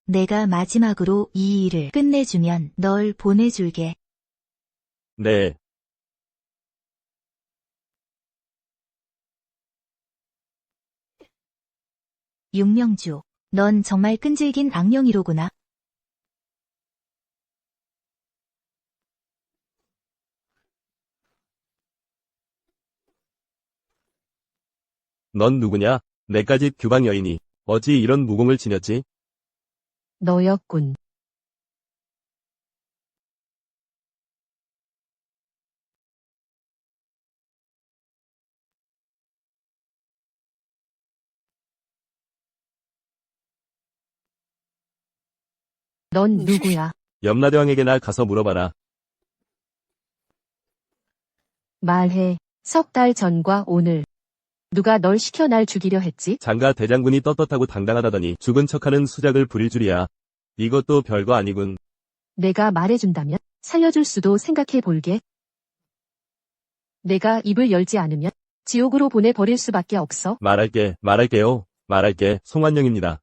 내가 마지막으로 이 일을 끝내주면 널 보내줄게. 네. 윤명주, 넌 정말 끈질긴 악령이로구나. 넌 누구냐? 내까지 규방 여인이 어찌 이런 무공을 지녔지? 너였군. 넌 누구야? 염라대왕에게나 가서 물어봐라. 말해. 석 달 전과 오늘. 누가 널 시켜 날 죽이려 했지? 장가 대장군이 떳떳하고 당당하다더니 죽은 척하는 수작을 부릴 줄이야. 이것도 별거 아니군. 내가 말해준다면 살려줄 수도 생각해 볼게. 내가 입을 열지 않으면 지옥으로 보내버릴 수밖에 없어. 말할게. 송환영입니다.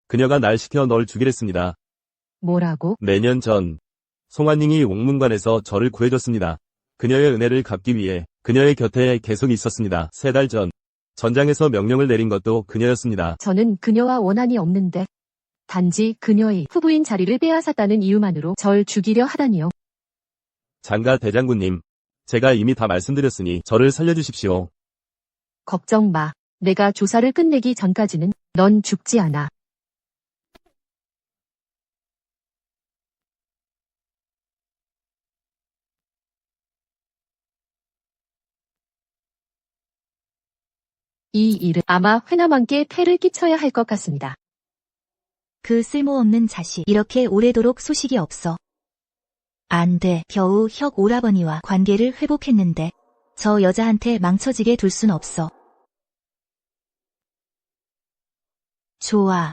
그녀가 날 시켜 널 죽이랬습니다. 뭐라고? 내년 전, 송환닝이 옥문관에서 저를 구해줬습니다. 그녀의 은혜를 갚기 위해 그녀의 곁에 계속 있었습니다. 3달 전, 전장에서 명령을 내린 것도 그녀였습니다. 저는 그녀와 원한이 없는데. 단지 그녀의 후부인 자리를 빼앗았다는 이유만으로 절 죽이려 하다니요. 장가 대장군님, 제가 이미 다 말씀드렸으니 저를 살려주십시오. 걱정 마. 내가 조사를 끝내기 전까지는 넌 죽지 않아. 이 일은 아마 회남왕께 폐를 끼쳐야 할 것 같습니다. 그 쓸모없는 자식, 이렇게 오래도록 소식이 없어. 안 돼. 겨우 혁 오라버니와 관계를 회복했는데 저 여자한테 망쳐지게 둘 순 없어. 좋아.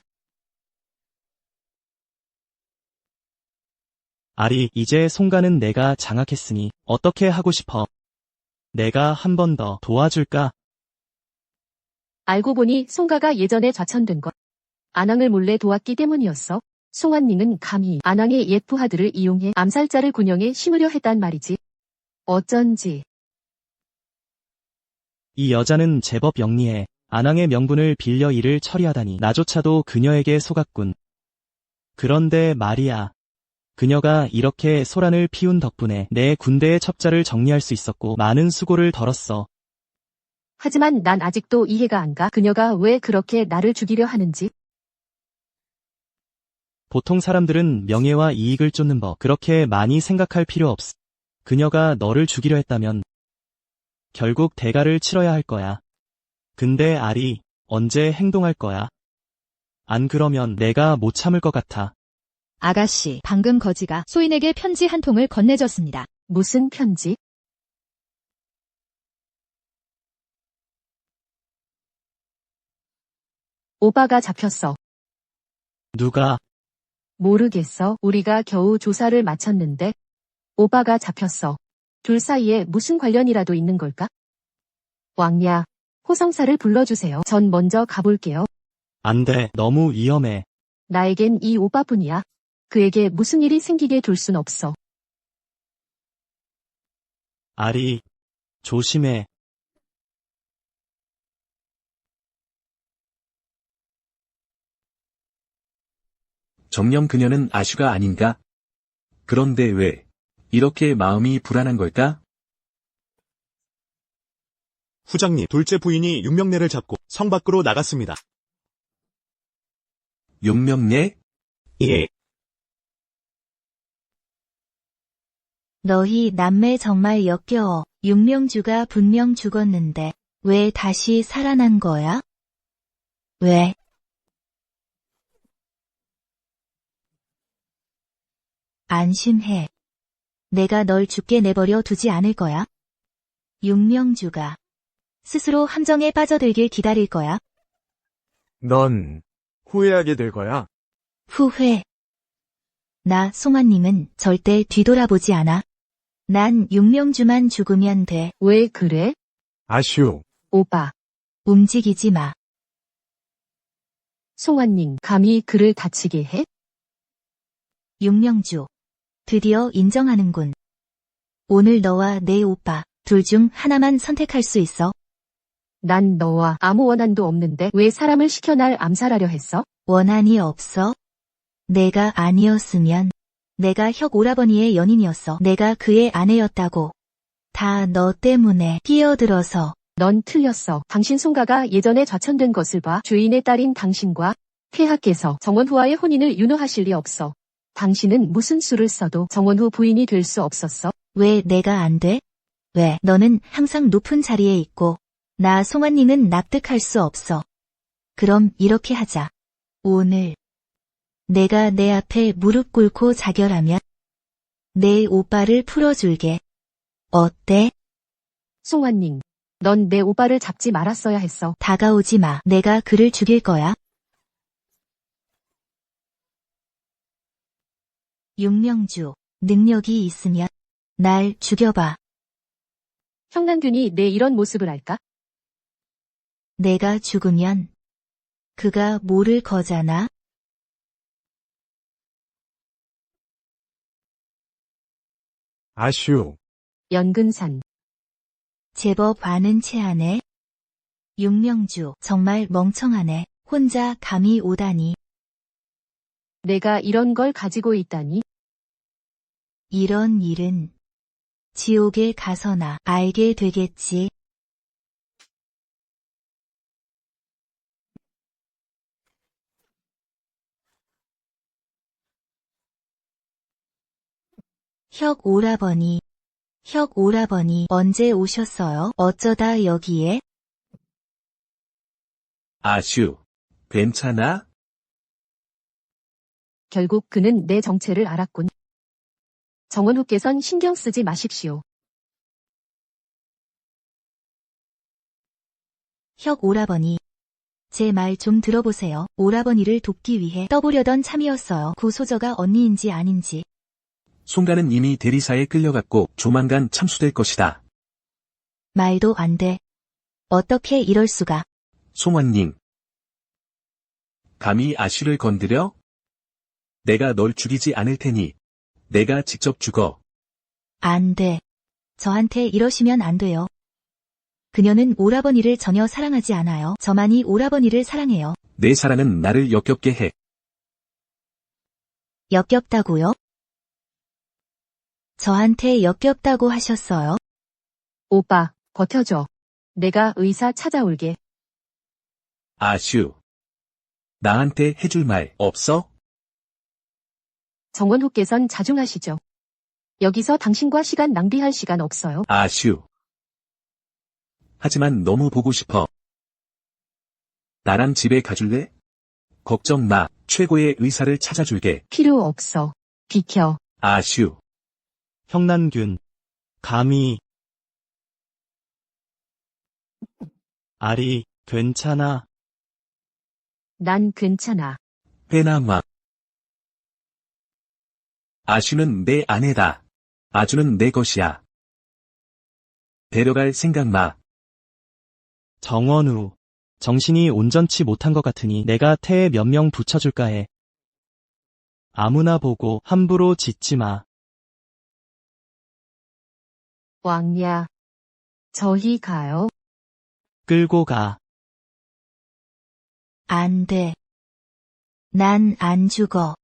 아리, 이제 송가는 내가 장악했으니 어떻게 하고 싶어? 내가 한 번 더 도와줄까? 알고 보니 송가가 예전에 좌천된 것. 안왕을 몰래 도왔기 때문이었어. 송환닝은 감히 안왕의 옛 부하들을 이용해 암살자를 군영에 심으려 했단 말이지. 어쩐지. 이 여자는 제법 영리해. 안왕의 명분을 빌려 일을 처리하다니 나조차도 그녀에게 속았군. 그런데 말이야. 그녀가 이렇게 소란을 피운 덕분에 내 군대의 첩자를 정리할 수 있었고 많은 수고를 덜었어. 하지만 난 아직도 이해가 안 가. 그녀가 왜 그렇게 나를 죽이려 하는지. 보통 사람들은 명예와 이익을 쫓는 법 그렇게 많이 생각할 필요 없어. 그녀가 너를 죽이려 했다면 결국 대가를 치러야 할 거야. 근데 아리, 언제 행동할 거야? 안 그러면 내가 못 참을 것 같아. 아가씨, 방금 거지가 소인에게 편지 한 통을 건네줬습니다. 무슨 편지? 오빠가 잡혔어. 누가? 모르겠어. 우리가 겨우 조사를 마쳤는데 오빠가 잡혔어. 둘 사이에 무슨 관련이라도 있는 걸까? 왕야, 호성사를 불러주세요. 전 먼저 가볼게요. 안 돼, 너무 위험해. 나에겐 이 오빠뿐이야. 그에게 무슨 일이 생기게 둘 순 없어. 아리, 조심해. 정녕 그녀는 아슈가 아닌가? 그런데 왜 이렇게 마음이 불안한 걸까? 후장님, 둘째 부인이 윤명래를 잡고 성 밖으로 나갔습니다. 윤명래? 예. 너희 남매 정말 역겨워. 윤명주가 분명 죽었는데 왜 다시 살아난 거야? 왜? 안심해. 내가 널 죽게 내버려 두지 않을 거야. 윤명주가 스스로 함정에 빠져들길 기다릴 거야. 넌 후회하게 될 거야. 후회. 나 송환님은 절대 뒤돌아보지 않아. 난 윤명주만 죽으면 돼. 왜 그래? 아슈, 오빠, 움직이지 마. 송환님, 감히 그를 다치게 해? 윤명주. 드디어 인정하는군. 오늘 너와 내 오빠 둘 중 하나만 선택할 수 있어. 난 너와 아무 원한도 없는데 왜 사람을 시켜 날 암살하려 했어? 원한이 없어? 내가 아니었으면 내가 혁 오라버니의 연인이었어. 내가 그의 아내였다고. 다 너 때문에 끼어들어서. 넌 틀렸어. 당신 송가가 예전에 좌천된 것을 봐. 주인의 딸인 당신과 폐하께서 정원후와의 혼인을 윤호하실 리 없어. 당신은 무슨 수를 써도 정원후 부인이 될 수 없었어. 왜 내가 안 돼? 왜 너는 항상 높은 자리에 있고 나 송환님은 납득할 수 없어. 그럼 이렇게 하자. 오늘 내가 내 앞에 무릎 꿇고 자결하면 내 오빠를 풀어줄게. 어때? 송환님, 넌 내 오빠를 잡지 말았어야 했어. 다가오지 마. 내가 그를 죽일 거야. 윤명주, 능력이 있으면 날 죽여봐. 형난균이 내 이런 모습을 알까? 내가 죽으면 그가 뭐를 거잖아? 아슈. 연근산. 제법 아는 체하네. 육명주, 정말 멍청하네. 혼자 감이 오다니. 내가 이런 걸 가지고 있다니. 이런 일은 지옥에 가서나 알게 되겠지. 혁 오라버니. 혁 오라버니 언제 오셨어요? 어쩌다 여기에? 아슈. 괜찮아? 결국 그는 내 정체를 알았군. 정원후께선 신경 쓰지 마십시오. 혁 오라버니. 제 말 좀 들어보세요. 오라버니를 돕기 위해 떠보려던 참이었어요. 구소저가 언니인지 아닌지. 송가는 이미 대리사에 끌려갔고 조만간 참수될 것이다. 말도 안 돼. 어떻게 이럴 수가. 송환님. 감히 아슈를 건드려? 내가 널 죽이지 않을 테니 내가 직접 죽어. 안 돼. 저한테 이러시면 안 돼요. 그녀는 오라버니를 전혀 사랑하지 않아요. 저만이 오라버니를 사랑해요. 내 사랑은 나를 역겹게 해. 역겹다고요? 저한테 역겹다고 하셨어요? 오빠, 버텨줘. 내가 의사 찾아올게. 아슈. 나한테 해줄 말 없어? 정원후께선 자중하시죠. 여기서 당신과 시간 낭비할 시간 없어요. 아슈. 하지만 너무 보고 싶어. 나랑 집에 가줄래? 걱정 마. 최고의 의사를 찾아줄게. 필요 없어. 비켜. 아슈. 형난균. 감히. 아리, 괜찮아. 난 괜찮아. 페나마. 아슈는 내 아내다. 아주는 내 것이야. 데려갈 생각 마. 정원우. 정신이 온전치 못한 것 같으니 내가 태에 몇 명 붙여줄까 해. 아무나 보고 함부로 짓지 마. 왕야. 저희 가요. 끌고 가. 안 돼. 난 안 죽어.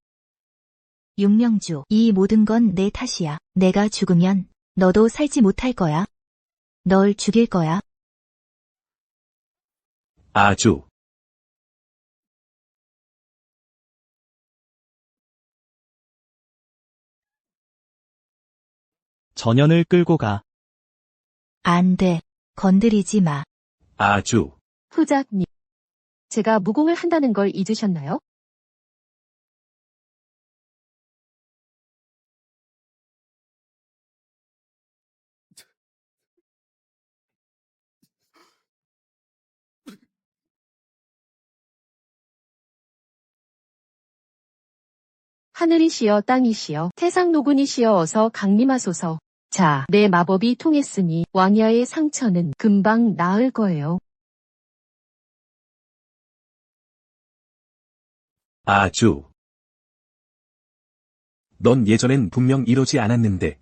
육명주, 이 모든 건 내 탓이야. 내가 죽으면 너도 살지 못할 거야. 널 죽일 거야. 아주. 전현을 끌고 가. 안 돼. 건드리지 마. 아주. 후작님. 제가 무공을 한다는 걸 잊으셨나요? 하늘이시여 땅이시여 태상노군이시여 어서 강림하소서. 자, 내 마법이 통했으니 왕야의 상처는 금방 나을 거예요. 아주. 넌 예전엔 분명 이러지 않았는데.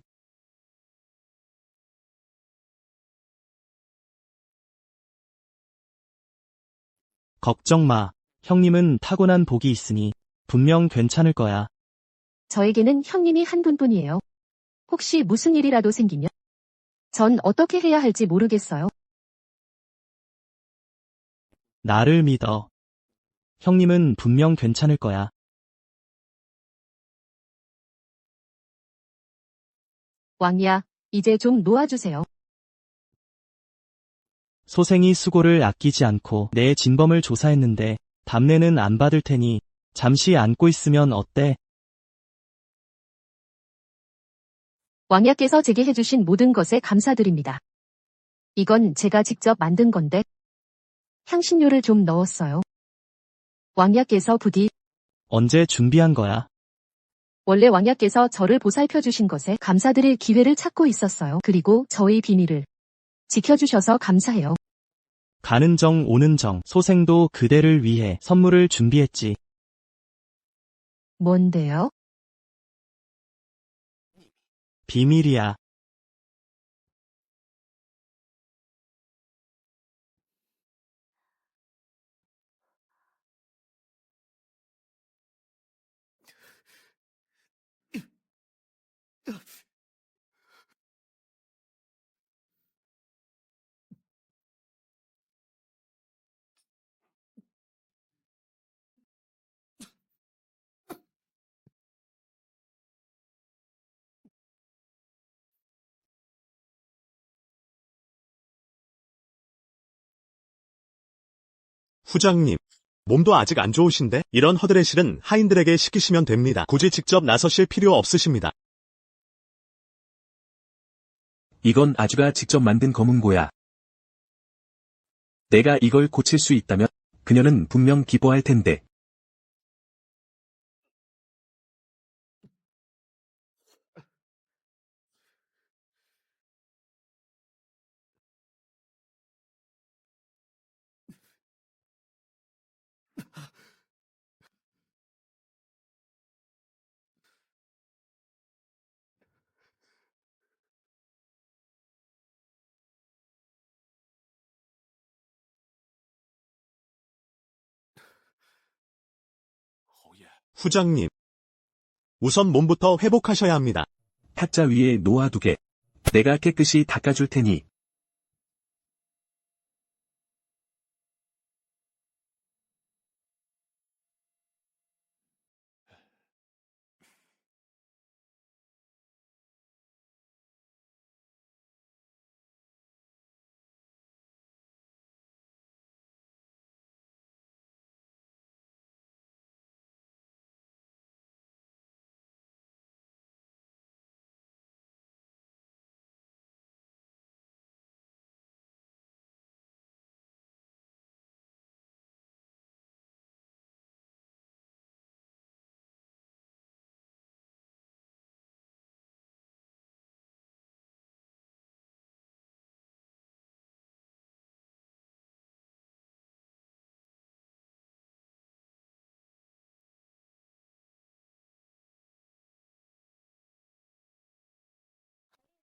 걱정 마. 형님은 타고난 복이 있으니 분명 괜찮을 거야. 저에게는 형님이 한 분뿐이에요. 혹시 무슨 일이라도 생기면 전 어떻게 해야 할지 모르겠어요. 나를 믿어. 형님은 분명 괜찮을 거야. 왕야, 이제 좀 놓아주세요. 소생이 수고를 아끼지 않고 내 진범을 조사했는데 답례는 안 받을 테니 잠시 안고 있으면 어때? 왕야께서 제게 해주신 모든 것에 감사드립니다. 이건 제가 직접 만든 건데 향신료를 좀 넣었어요. 왕야께서 부디 언제 준비한 거야? 원래 왕야께서 저를 보살펴 주신 것에 감사드릴 기회를 찾고 있었어요. 그리고 저의 비밀을 지켜주셔서 감사해요. 가는 정 오는 정 소생도 그대를 위해 선물을 준비했지. 뭔데요? 비밀이야. 후장님, 몸도 아직 안 좋으신데 이런 허드렛일은 하인들에게 시키시면 됩니다. 굳이 직접 나서실 필요 없으십니다. 이건 아주가 직접 만든 검은고야. 내가 이걸 고칠 수 있다면 그녀는 분명 기뻐할 텐데. 후장님, 우선 몸부터 회복하셔야 합니다. 탁자 위에 놓아두게. 내가 깨끗이 닦아줄 테니.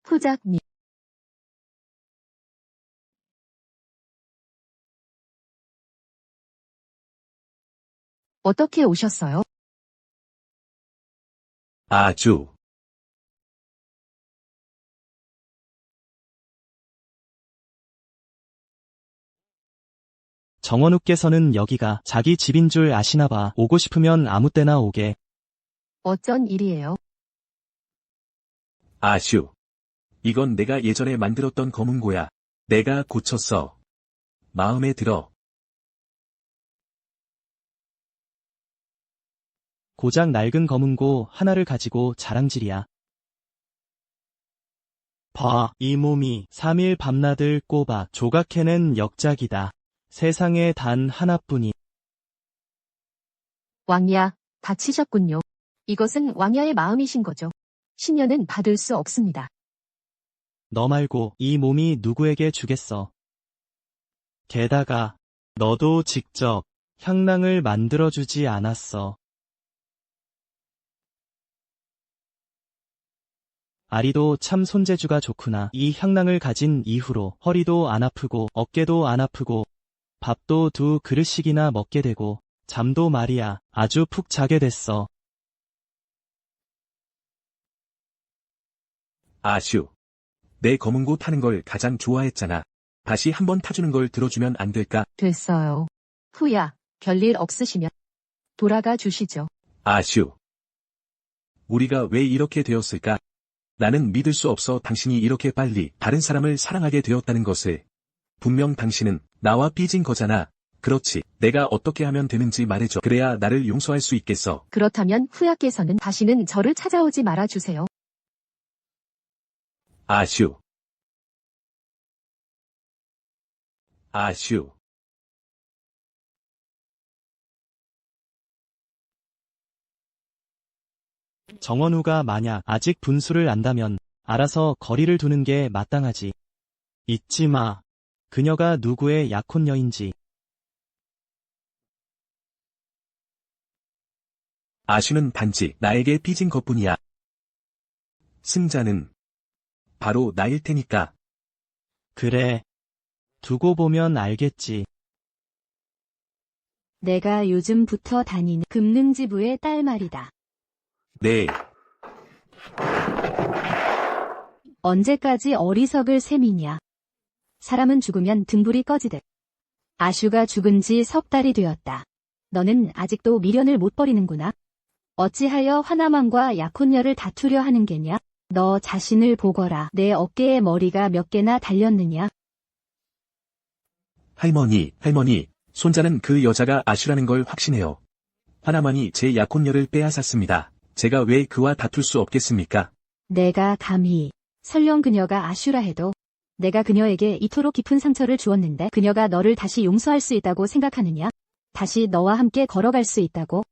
후작님. 어떻게 오셨어요? 아주. 정원우께서는 여기가 자기 집인 줄 아시나 봐. 오고 싶으면 아무 때나 오게. 어쩐 일이에요? 아슈. 이건 내가 예전에 만들었던 검은고야. 내가 고쳤어. 마음에 들어. 고작 낡은 검은고 하나를 가지고 자랑질이야. 봐, 이 몸이 3일 밤낮을 꼬박 조각해낸 역작이다. 세상에 단 하나뿐이. 왕야, 다치셨군요. 이것은 왕야의 마음이신 거죠. 신녀는 받을 수 없습니다. 너 말고 이 몸이 누구에게 주겠어. 게다가 너도 직접 향랑을 만들어주지 않았어. 아리도 참 손재주가 좋구나. 이 향랑을 가진 이후로 허리도 안 아프고 어깨도 안 아프고 밥도 2그릇씩이나 먹게 되고 잠도 말이야 아주 푹 자게 됐어. 아슈. 내 검은고 타는 걸 가장 좋아했잖아. 다시 한번 타주는 걸 들어주면 안 될까? 됐어요. 후야, 별일 없으시면 돌아가 주시죠. 아슈. 우리가 왜 이렇게 되었을까? 나는 믿을 수 없어 당신이 이렇게 빨리 다른 사람을 사랑하게 되었다는 것을. 분명 당신은 나와 삐진 거잖아. 그렇지. 내가 어떻게 하면 되는지 말해줘. 그래야 나를 용서할 수 있겠어. 그렇다면 후야께서는 다시는 저를 찾아오지 말아주세요. 아슈. 아슈. 정원우가 만약 아직 분수를 안다면 알아서 거리를 두는 게 마땅하지. 잊지 마. 그녀가 누구의 약혼녀인지. 아슈는 단지 나에게 삐진 것뿐이야. 승자는 바로 나일 테니까. 그래. 두고 보면 알겠지. 내가 요즘부터 다니는 금능지부의 딸 말이다. 네, 언제까지 어리석을 셈이냐. 사람은 죽으면 등불이 꺼지듯. 아슈가 죽은 지 석 달이 되었다. 너는 아직도 미련을 못 버리는구나. 어찌하여 화나만과 약혼녀를 다투려 하는 게냐? 너 자신을 보거라. 내 어깨에 머리가 몇 개나 달렸느냐? 할머니, 손자는 그 여자가 아슈라는 걸 확신해요. 하나만이 제 약혼녀를 빼앗았습니다. 제가 왜 그와 다툴 수 없겠습니까? 내가 감히, 설령 그녀가 아슈라 해도 내가 그녀에게 이토록 깊은 상처를 주었는데 그녀가 너를 다시 용서할 수 있다고 생각하느냐? 다시 너와 함께 걸어갈 수 있다고?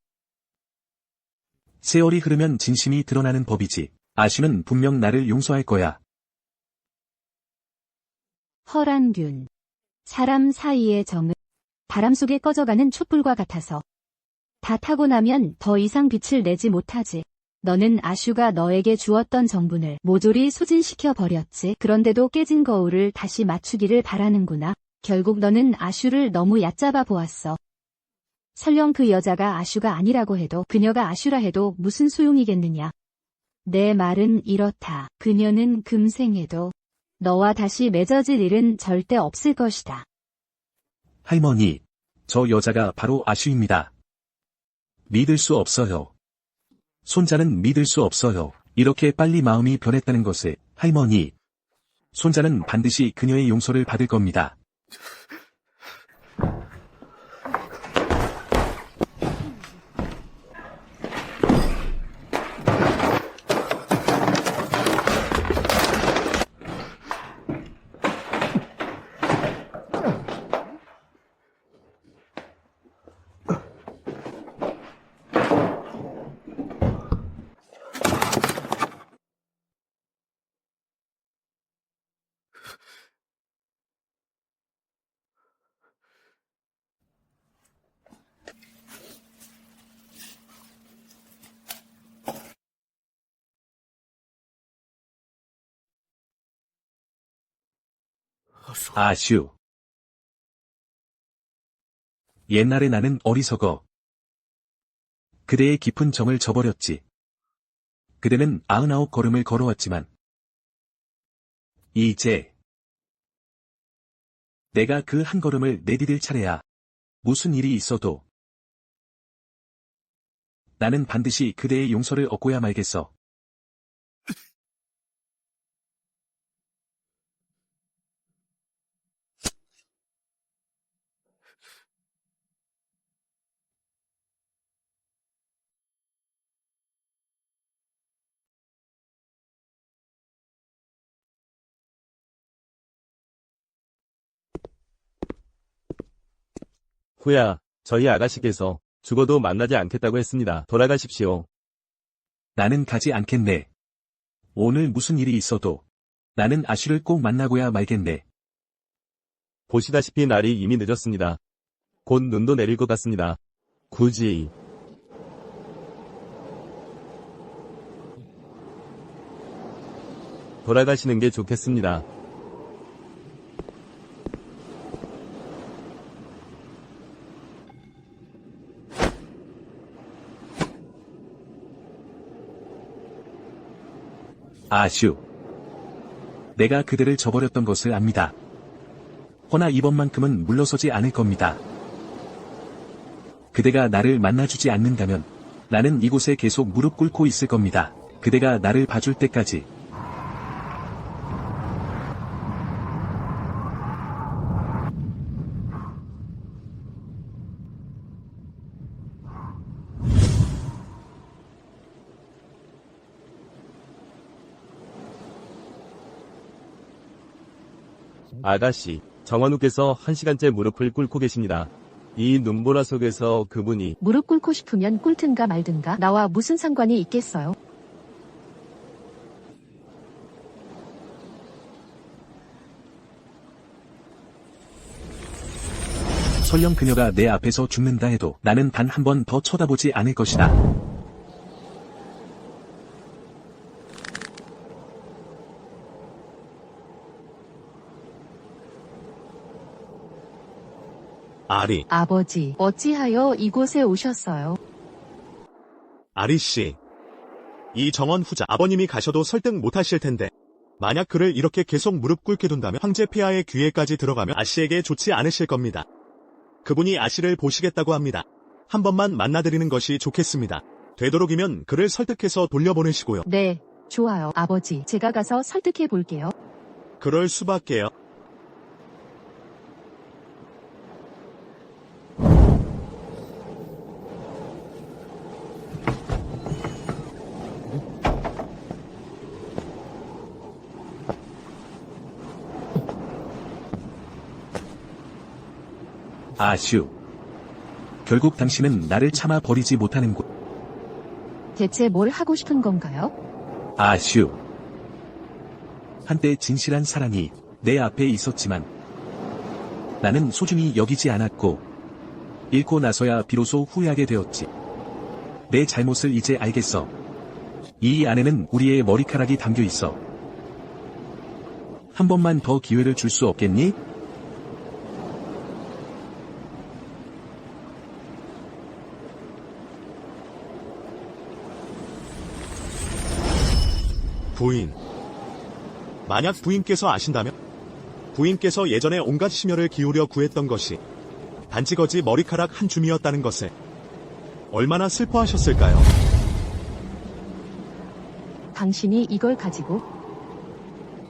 세월이 흐르면 진심이 드러나는 법이지. 아슈는 분명 나를 용서할 거야. 허란균. 사람 사이의 정은 바람 속에 꺼져가는 촛불과 같아서 다 타고 나면 더 이상 빛을 내지 못하지. 너는 아슈가 너에게 주었던 정분을 모조리 소진시켜 버렸지. 그런데도 깨진 거울을 다시 맞추기를 바라는구나. 결국 너는 아슈를 너무 얕잡아 보았어. 설령 그 여자가 아슈가 아니라고 해도 그녀가 아슈라 해도 무슨 소용이겠느냐. 내 말은 이렇다. 그녀는 금생에도 너와 다시 맺어질 일은 절대 없을 것이다. 할머니, 저 여자가 바로 아슈입니다. 믿을 수 없어요. 손자는 믿을 수 없어요. 이렇게 빨리 마음이 변했다는 것을. 할머니, 손자는 반드시 그녀의 용서를 받을 겁니다. 아슈. 옛날에 나는 어리석어. 그대의 깊은 정을 저버렸지. 그대는 99걸음을 걸어왔지만 이제 내가 그 한 걸음을 내디딜 차례야. 무슨 일이 있어도 나는 반드시 그대의 용서를 얻고야 말겠어. 후야, 저희 아가씨께서 죽어도 만나지 않겠다고 했습니다. 돌아가십시오. 나는 가지 않겠네. 오늘 무슨 일이 있어도 나는 아슈를 꼭 만나고야 말겠네. 보시다시피 날이 이미 늦었습니다. 곧 눈도 내릴 것 같습니다. 굳이 돌아가시는 게 좋겠습니다. 아슈. 내가 그대를 저버렸던 것을 압니다. 허나 이번만큼은 물러서지 않을 겁니다. 그대가 나를 만나주지 않는다면 나는 이곳에 계속 무릎 꿇고 있을 겁니다. 그대가 나를 봐줄 때까지. 아가씨, 정원우께서 1시간째 무릎을 꿇고 계십니다. 이 눈보라 속에서 그분이 무릎 꿇고 싶으면 꿇든가 말든가 나와 무슨 상관이 있겠어요? 설령 그녀가 내 앞에서 죽는다 해도 나는 단 한 번 더 쳐다보지 않을 것이다. 아리, 아버지, 어찌하여 이곳에 오셨어요? 아리 씨. 이 정원 후자 아버님이 가셔도 설득 못하실 텐데 만약 그를 이렇게 계속 무릎 꿇게 둔다면 황제 폐하의 귀에까지 들어가면 아씨에게 좋지 않으실 겁니다. 그분이 아씨를 보시겠다고 합니다. 한 번만 만나드리는 것이 좋겠습니다. 되도록이면 그를 설득해서 돌려보내시고요. 네, 좋아요. 아버지, 제가 가서 설득해 볼게요. 그럴 수밖에요. 아슈. 결국 당신은 나를 참아 버리지 못하는군. 대체 뭘 하고 싶은 건가요? 아슈. 한때 진실한 사랑이 내 앞에 있었지만 나는 소중히 여기지 않았고 잃고 나서야 비로소 후회하게 되었지. 내 잘못을 이제 알겠어. 이 안에는 우리의 머리카락이 담겨 있어. 한 번만 더 기회를 줄 수 없겠니? 부인. 만약 부인께서 아신다면 부인께서 예전에 온갖 심혈을 기울여 구했던 것이 단지거지 머리카락 한 줌이었다는 것을 얼마나 슬퍼하셨을까요? 당신이 이걸 가지고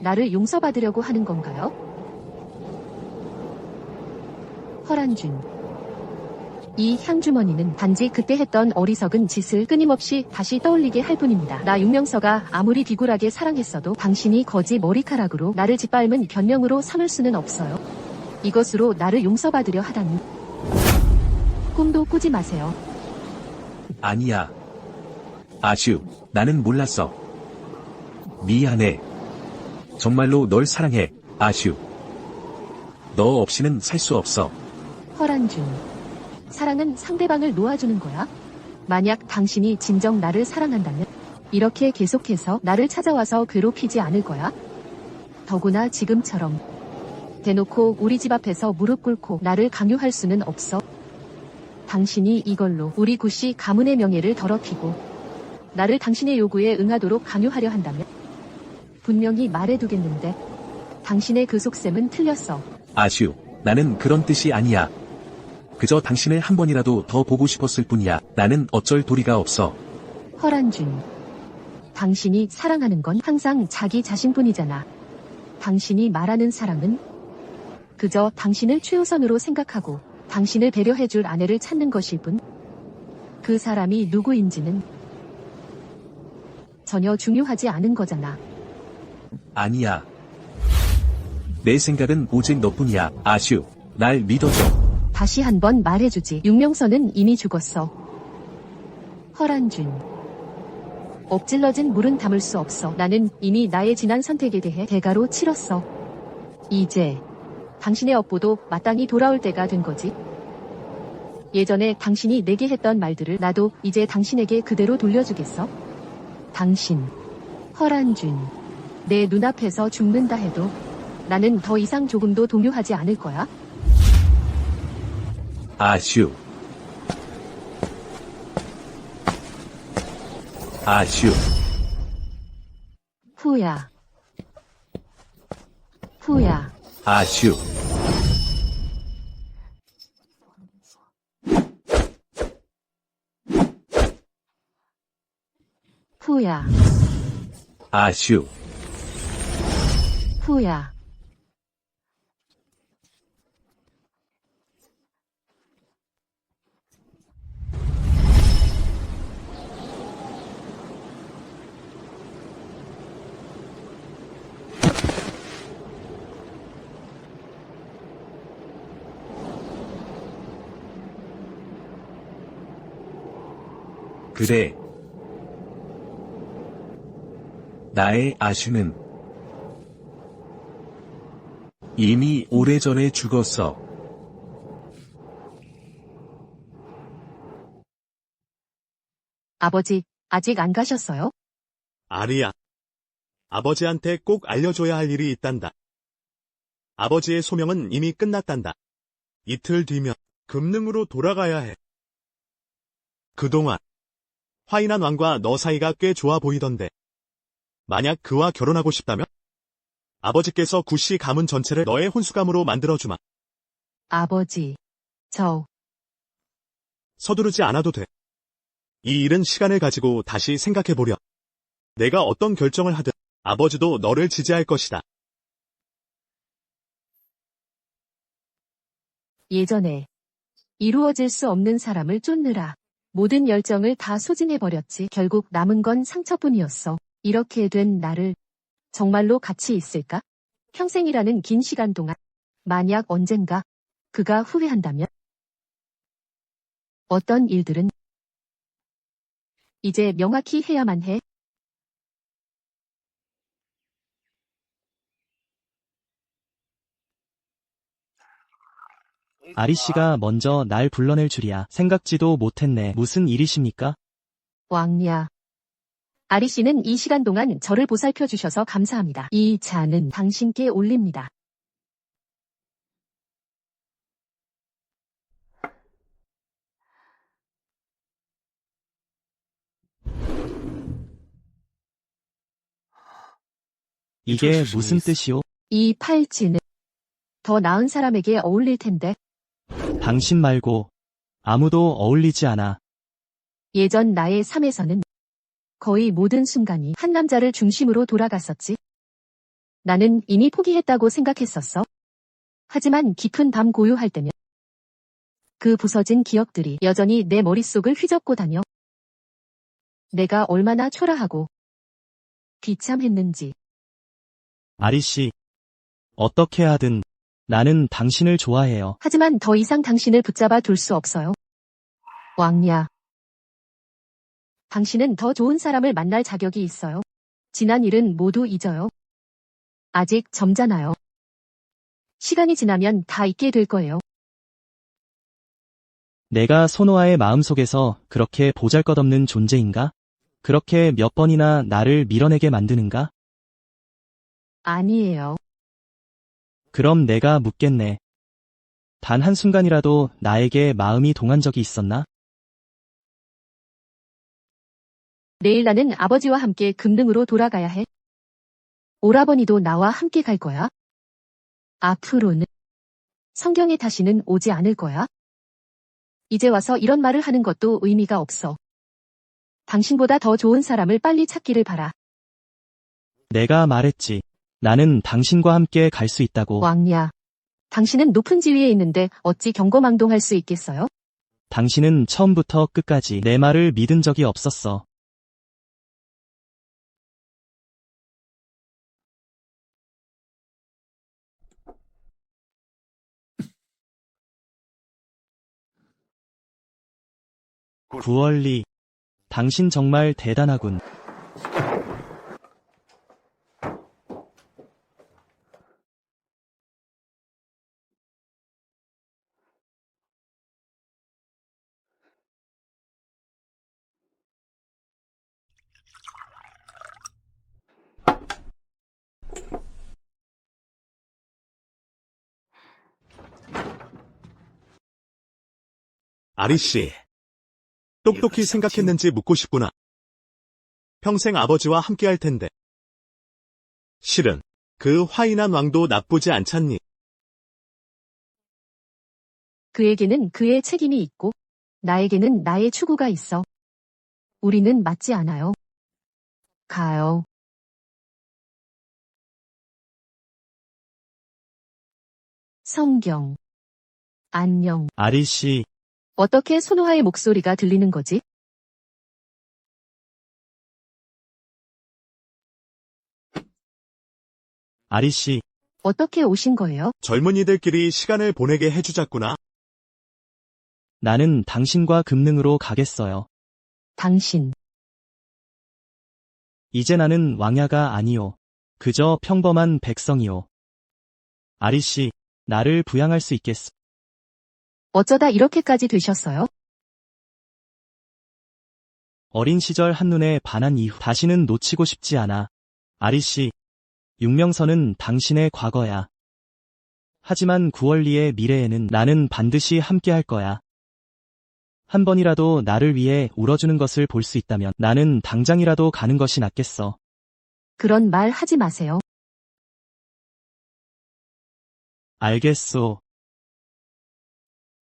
나를 용서받으려고 하는 건가요? 허란준. 이 향주머니는 단지 그때 했던 어리석은 짓을 끊임없이 다시 떠올리게 할 뿐입니다. 나 윤명서가 아무리 비굴하게 사랑했어도 당신이 거지 머리카락으로 나를 짓밟은 변명으로 삼을 수는 없어요. 이것으로 나를 용서받으려 하다니. 꿈도 꾸지 마세요. 아니야. 아슈, 나는 몰랐어. 미안해. 정말로 널 사랑해, 아슈. 너 없이는 살 수 없어. 허란준. 사랑은 상대방을 놓아주는 거야? 만약 당신이 진정 나를 사랑한다면 이렇게 계속해서 나를 찾아와서 괴롭히지 않을 거야? 더구나 지금처럼 대놓고 우리 집 앞에서 무릎 꿇고 나를 강요할 수는 없어. 당신이 이걸로 우리 구씨 가문의 명예를 더럽히고 나를 당신의 요구에 응하도록 강요하려 한다면 분명히 말해두겠는데 당신의 그 속셈은 틀렸어. 아슈, 나는 그런 뜻이 아니야. 그저 당신을 한 번이라도 더 보고 싶었을 뿐이야. 나는 어쩔 도리가 없어. 허란준. 당신이 사랑하는 건 항상 자기 자신뿐이잖아. 당신이 말하는 사랑은 그저 당신을 최우선으로 생각하고 당신을 배려해줄 아내를 찾는 것일 뿐. 그 사람이 누구인지는 전혀 중요하지 않은 거잖아. 아니야. 내 생각은 오직 너뿐이야. 아슈, 날 믿어줘. 다시 한번 말해주지. 윤명서는 이미 죽었어. 허란준. 엎질러진 물은 담을 수 없어. 나는 이미 나의 지난 선택에 대해 대가로 치렀어. 이제 당신의 업보도 마땅히 돌아올 때가 된 거지. 예전에 당신이 내게 했던 말들을 나도 이제 당신에게 그대로 돌려주겠어. 당신, 허란준. 내 눈앞에서 죽는다 해도 나는 더 이상 조금도 동요하지 않을 거야. 아슈. 아슈. 후야. 후야. 아슈. 후야. 아슈. 후야. 그래. 나의 아슈는 이미 오래전에 죽었어. 아버지, 아직 안 가셨어요? 아리야. 아버지한테 꼭 알려줘야 할 일이 있단다. 아버지의 소명은 이미 끝났단다. 이틀 뒤면 금능으로 돌아가야 해. 그동안 화인한 왕과 너 사이가 꽤 좋아 보이던데. 만약 그와 결혼하고 싶다면? 아버지께서 구씨 가문 전체를 너의 혼수감으로 만들어주마. 아버지, 서두르지 않아도 돼. 이 일은 시간을 가지고 다시 생각해보렴. 내가 어떤 결정을 하든 아버지도 너를 지지할 것이다. 예전에 이루어질 수 없는 사람을 쫓느라 모든 열정을 다 소진해버렸지. 결국 남은 건 상처뿐이었어. 이렇게 된 나를 정말로 가치 있을까? 평생이라는 긴 시간 동안 만약 언젠가 그가 후회한다면 어떤 일들은 이제 명확히 해야만 해. 아리 씨가 먼저 날 불러낼 줄이야. 생각지도 못했네. 무슨 일이십니까? 왕냐. 아리 씨는 이 시간 동안 저를 보살펴 주셔서 감사합니다. 이 잔은 당신께 올립니다. 이게 무슨 뜻이오? 이 팔찌는 더 나은 사람에게 어울릴 텐데. 당신 말고 아무도 어울리지 않아. 예전 나의 삶에서는 거의 모든 순간이 한 남자를 중심으로 돌아갔었지. 나는 이미 포기했다고 생각했었어. 하지만 깊은 밤 고요할 때면 그 부서진 기억들이 여전히 내 머릿속을 휘젓고 다녀. 내가 얼마나 초라하고 비참했는지. 아리 씨, 어떻게 하든 나는 당신을 좋아해요. 하지만 더 이상 당신을 붙잡아 둘 수 없어요. 왕냐. 당신은 더 좋은 사람을 만날 자격이 있어요. 지난 일은 모두 잊어요. 아직 점잖아요. 시간이 지나면 다 잊게 될 거예요. 내가 선호아의 마음속에서 그렇게 보잘것없는 존재인가? 그렇게 몇 번이나 나를 밀어내게 만드는가? 아니에요. 그럼 내가 묻겠네. 단 한순간이라도 나에게 마음이 동한 적이 있었나? 내일 나는 아버지와 함께 금능으로 돌아가야 해. 오라버니도 나와 함께 갈 거야. 앞으로는 성경에 다시는 오지 않을 거야. 이제 와서 이런 말을 하는 것도 의미가 없어. 당신보다 더 좋은 사람을 빨리 찾기를 바라. 내가 말했지. 나는 당신과 함께 갈 수 있다고. 왕냐. 당신은 높은 지위에 있는데 어찌 경거망동할 수 있겠어요? 당신은 처음부터 끝까지 내 말을 믿은 적이 없었어. 구월리, 당신 정말 대단하군. 아리 씨. 똑똑히 생각했는지 묻고 싶구나. 평생 아버지와 함께 할 텐데. 실은 그 화인한 왕도 나쁘지 않잖니. 그에게는 그의 책임이 있고 나에게는 나의 추구가 있어. 우리는 맞지 않아요. 가요. 성경. 안녕. 아리 씨, 어떻게 선호아의 목소리가 들리는 거지? 아리 씨, 어떻게 오신 거예요? 젊은이들끼리 시간을 보내게 해주자꾸나. 나는 당신과 금능으로 가겠어요. 당신. 이제 나는 왕야가 아니오. 그저 평범한 백성이오. 아리 씨, 나를 부양할 수 있겠어. 어쩌다 이렇게까지 되셨어요? 어린 시절 한눈에 반한 이후 다시는 놓치고 싶지 않아. 아리씨, 육명선은 당신의 과거야. 하지만 구월리의 미래에는 나는 반드시 함께할 거야. 한 번이라도 나를 위해 울어주는 것을 볼 수 있다면 나는 당장이라도 가는 것이 낫겠어. 그런 말 하지 마세요. 알겠소.